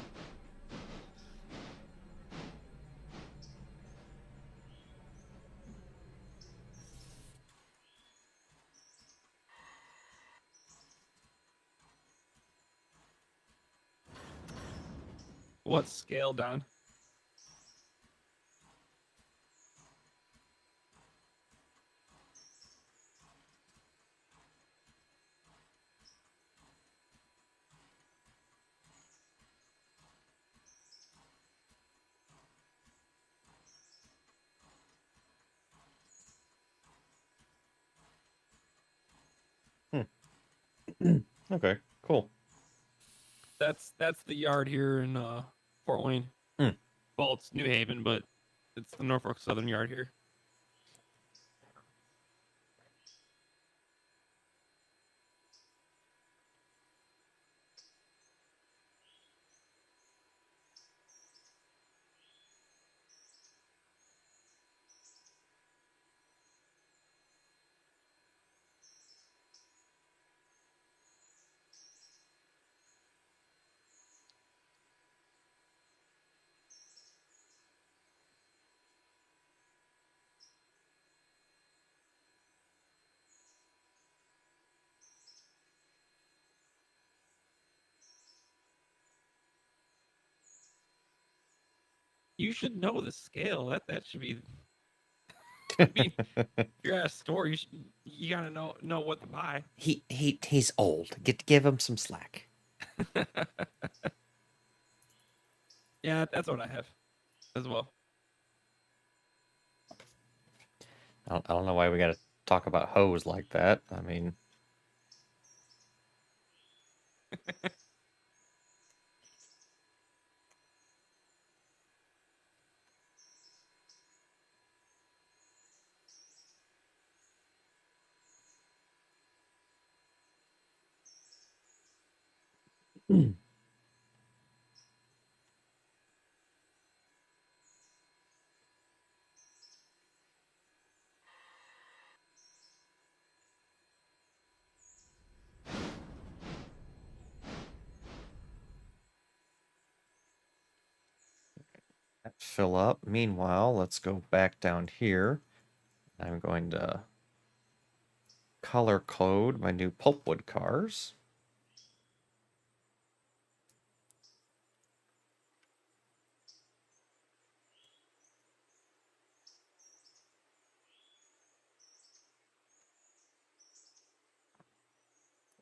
What scale, Don? Okay, cool. That's the yard here in Fort Wayne. Hmm. Well, it's New Haven, but it's the Norfolk Southern yard here. you should know the scale. That should be. I mean, if you're at a store, you gotta know what to buy. He's old. Give him some slack. Yeah, that's what I have as well. I don't know why we got to talk about hoes like that. I mean, fill up. Meanwhile, let's go back down here. I'm going to color code my new pulpwood cars.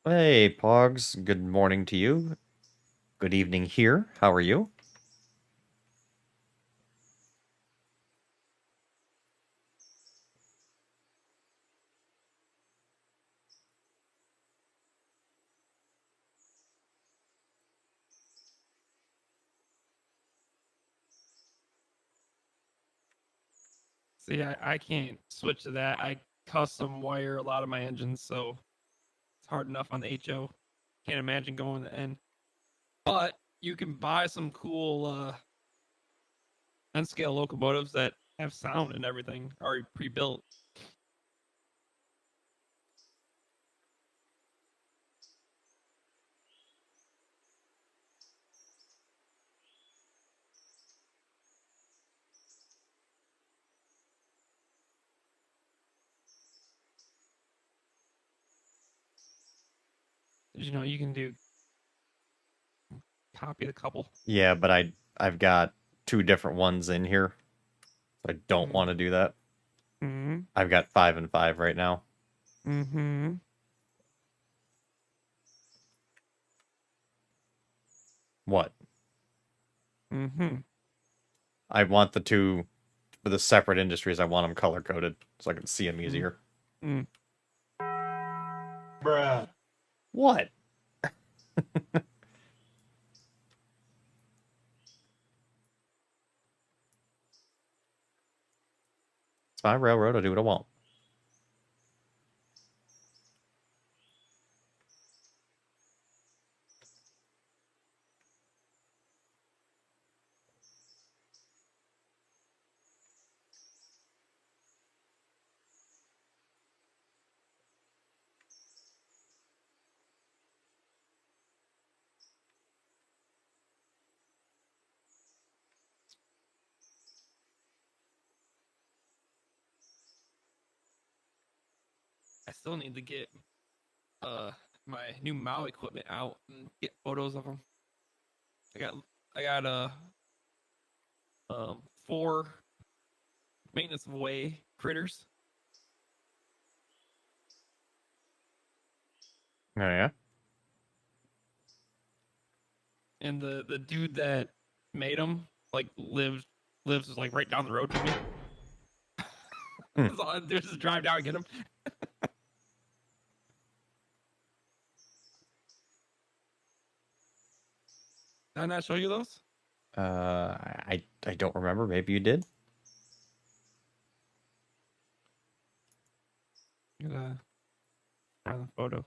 Hey, Pogs. Good morning to you. Good evening here. How are you? See, I can't switch to that. I custom wire a lot of my engines, so it's hard enough on the HO. Can't imagine going to the N. But you can buy some cool N scale locomotives that have sound and everything already pre-built. You know, you can do copy a couple. Yeah, but I've got two different ones in here. So I don't want to do that. Mm-hmm. I've got 5 and 5 right now. Mm-hmm. What? Mm-hmm. I want the two for the separate industries. I want them color coded so I can see them easier. Mm. Bruh. What? It's my railroad. I do what I want. I still need to get my new Mao equipment out and get photos of them. I got 4 maintenance of way critters. Oh yeah. And the dude that made them like lives like right down the road from me. So I just drive down and get them. Did I not show you those? I don't remember. Maybe you did. Find the photo.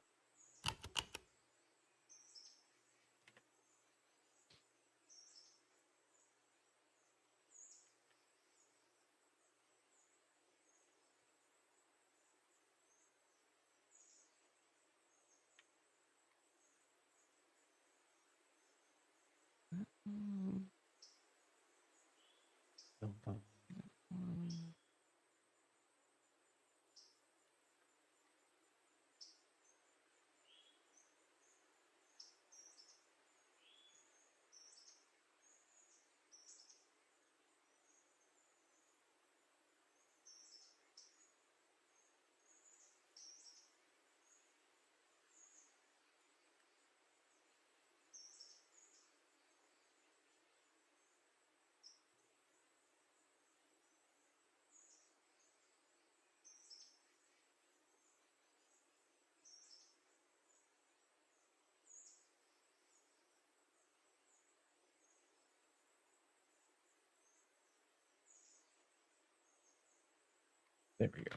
There we go.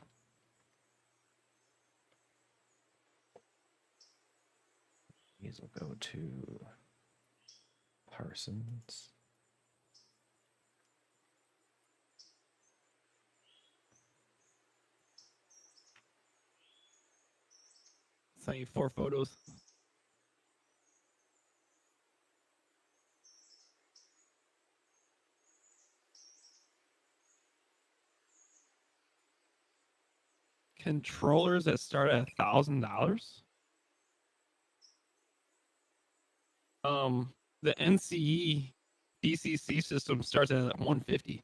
These will go to Parsons. Send you 4 photos. Controllers that start at $1,000. The NCE DCC system starts at 150,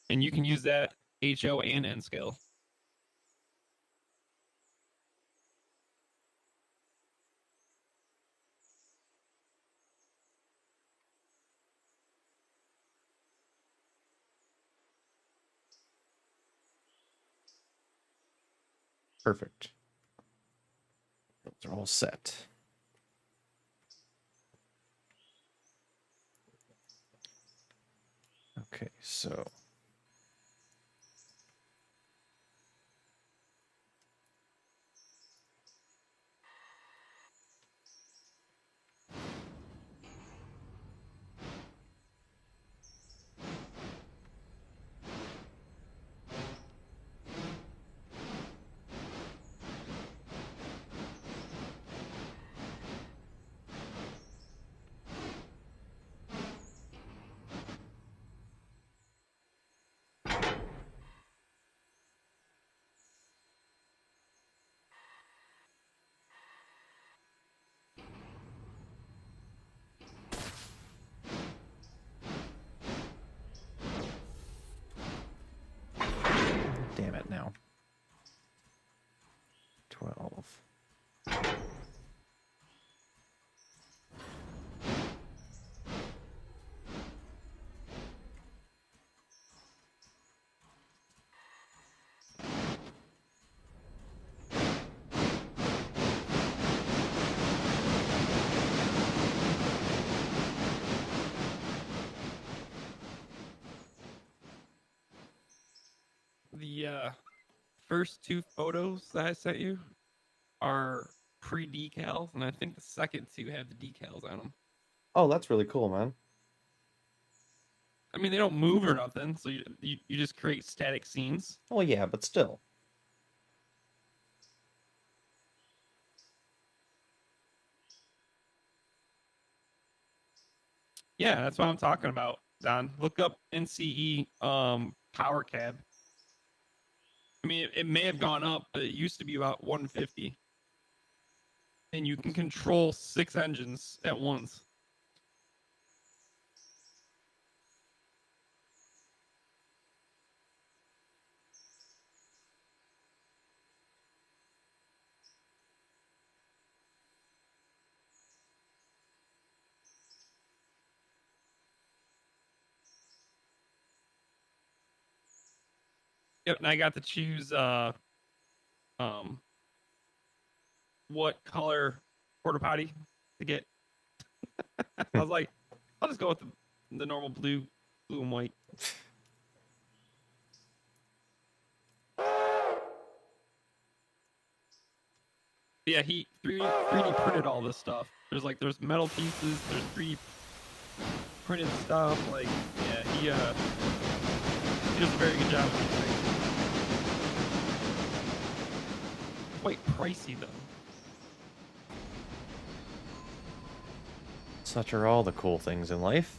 and you can use that HO and N scale. Perfect. Those are all set. Okay, so damn it now. 12. The first 2 photos that I sent you are pre-decals, and I think the second 2 have the decals on them. Oh, that's really cool, man. I mean, they don't move or nothing, so you just create static scenes. Well, yeah, but still. Yeah, that's what I'm talking about, Don. Look up NCE power cab. I mean, it may have gone up, but it used to be about 150. And you can control 6 engines at once. Yep, and I got to choose what color porta potty to get. I was like, I'll just go with the normal blue and white. Yeah, he 3D printed all this stuff. There's metal pieces, there's 3D printed stuff. Like, yeah, he does a very good job with these things. Quite pricey though. Such are all the cool things in life.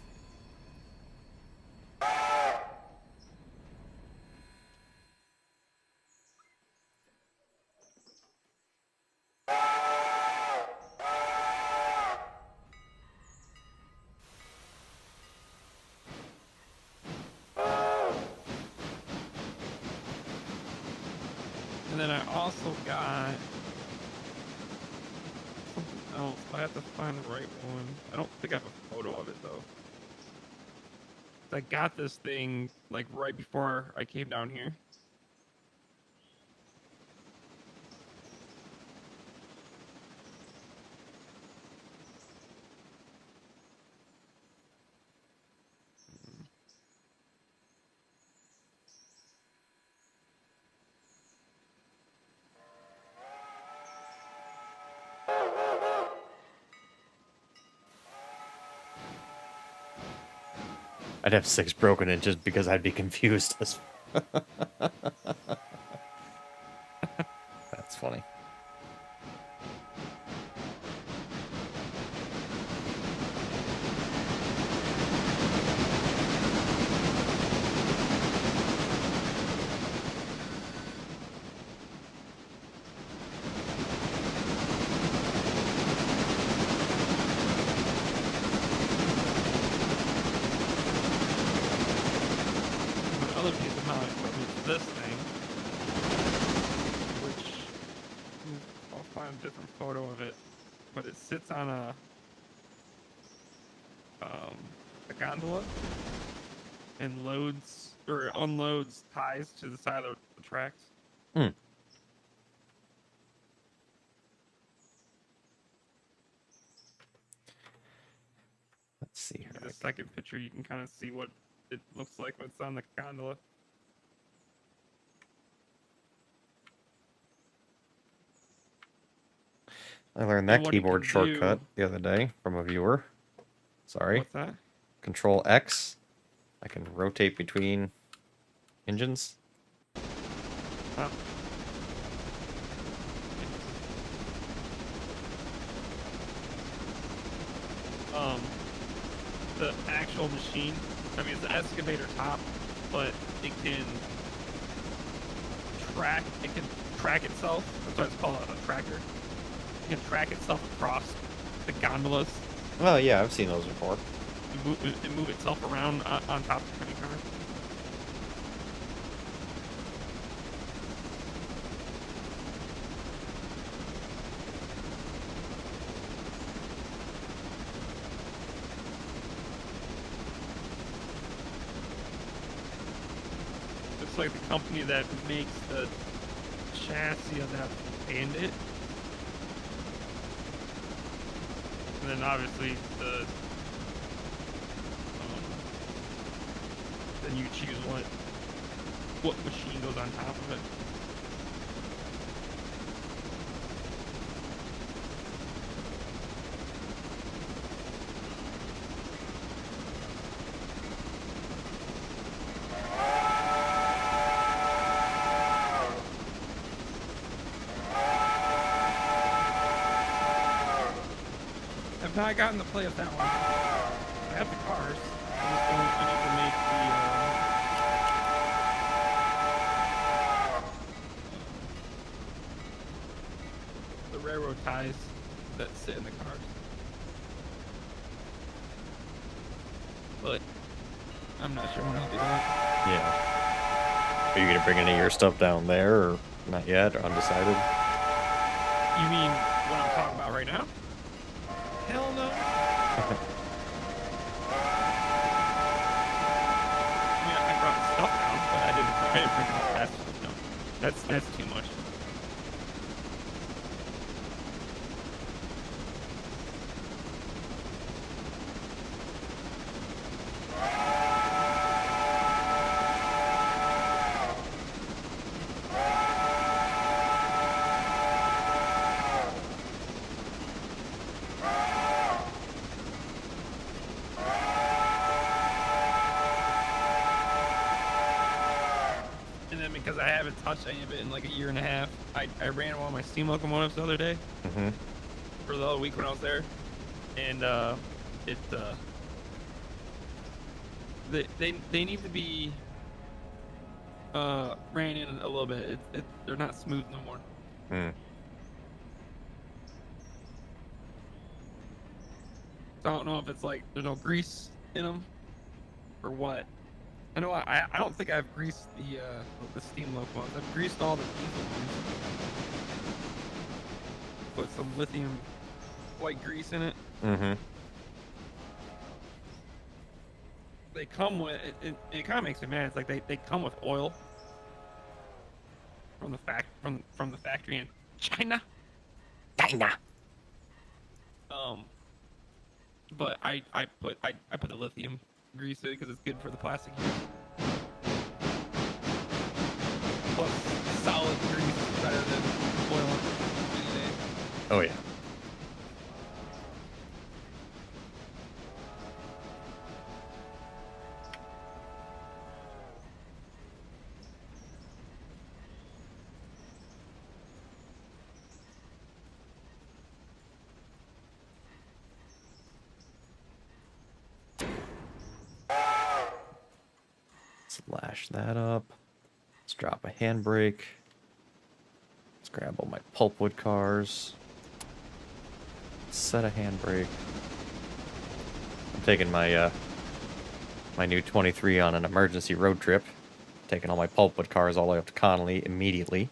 And then I also got something else. I have to find the right one. I don't think I have a photo of it though. I got this thing like right before I came down here. I'd have 6 broken in just because I'd be confused. That's funny. The other piece of mounting equipment is this thing, which I'll find a different photo of it, but it sits on a gondola and loads or unloads ties to the side of the tracks. Hmm. Let's see here. In the second picture, you can kind of see what it looks like when it's on the gondola. I learned And that what it keyboard can shortcut do- the other day from a viewer. Sorry. What's that? Control X. I can rotate between engines. Oh. The actual machine, I mean, it's an excavator top, but it can track itself. That's why it's called a tracker. It can track itself across the gondolas Oh yeah, I've seen those before. and move itself around on top of the train car. It's like the company that makes the chassis of that bandit. And then obviously then you choose what machine goes on top of it. I've not gotten to play with that one. I have the cars. I just don't. I need to make the railroad ties that sit in the cars. But I'm not sure when I'll do that. Yeah. Are you gonna bring any of your stuff down there, or not yet, or undecided? You mean what I'm talking about right now? Hell no. I mean, I brought stuff down, but I didn't bring all that stuff down. That's too much. And then because I haven't touched any of it in like a year and a half, I ran one of my steam locomotives the other day Mm-hmm. for the other week when I was there, and they need to be ran in a little bit. They're not smooth no more. Hmm. So I don't know if it's like there's no grease in them or what. I know I don't think I've greased the steam locomotives. I've greased all the diesel ones. Put some lithium white grease in it. Mm-hmm. They come with it kind of makes me mad. It's like they come with oil from the from the factory in China. But I put the lithium grease in because it's good for the plastic use. Plus, solid grease is better than oil any day. Oh yeah. Slash that up. Let's drop a handbrake. Let's grab all my pulpwood cars. Set a handbrake. I'm taking my my new 23 on an emergency road trip. Taking all my pulpwood cars all the way up to Connolly immediately.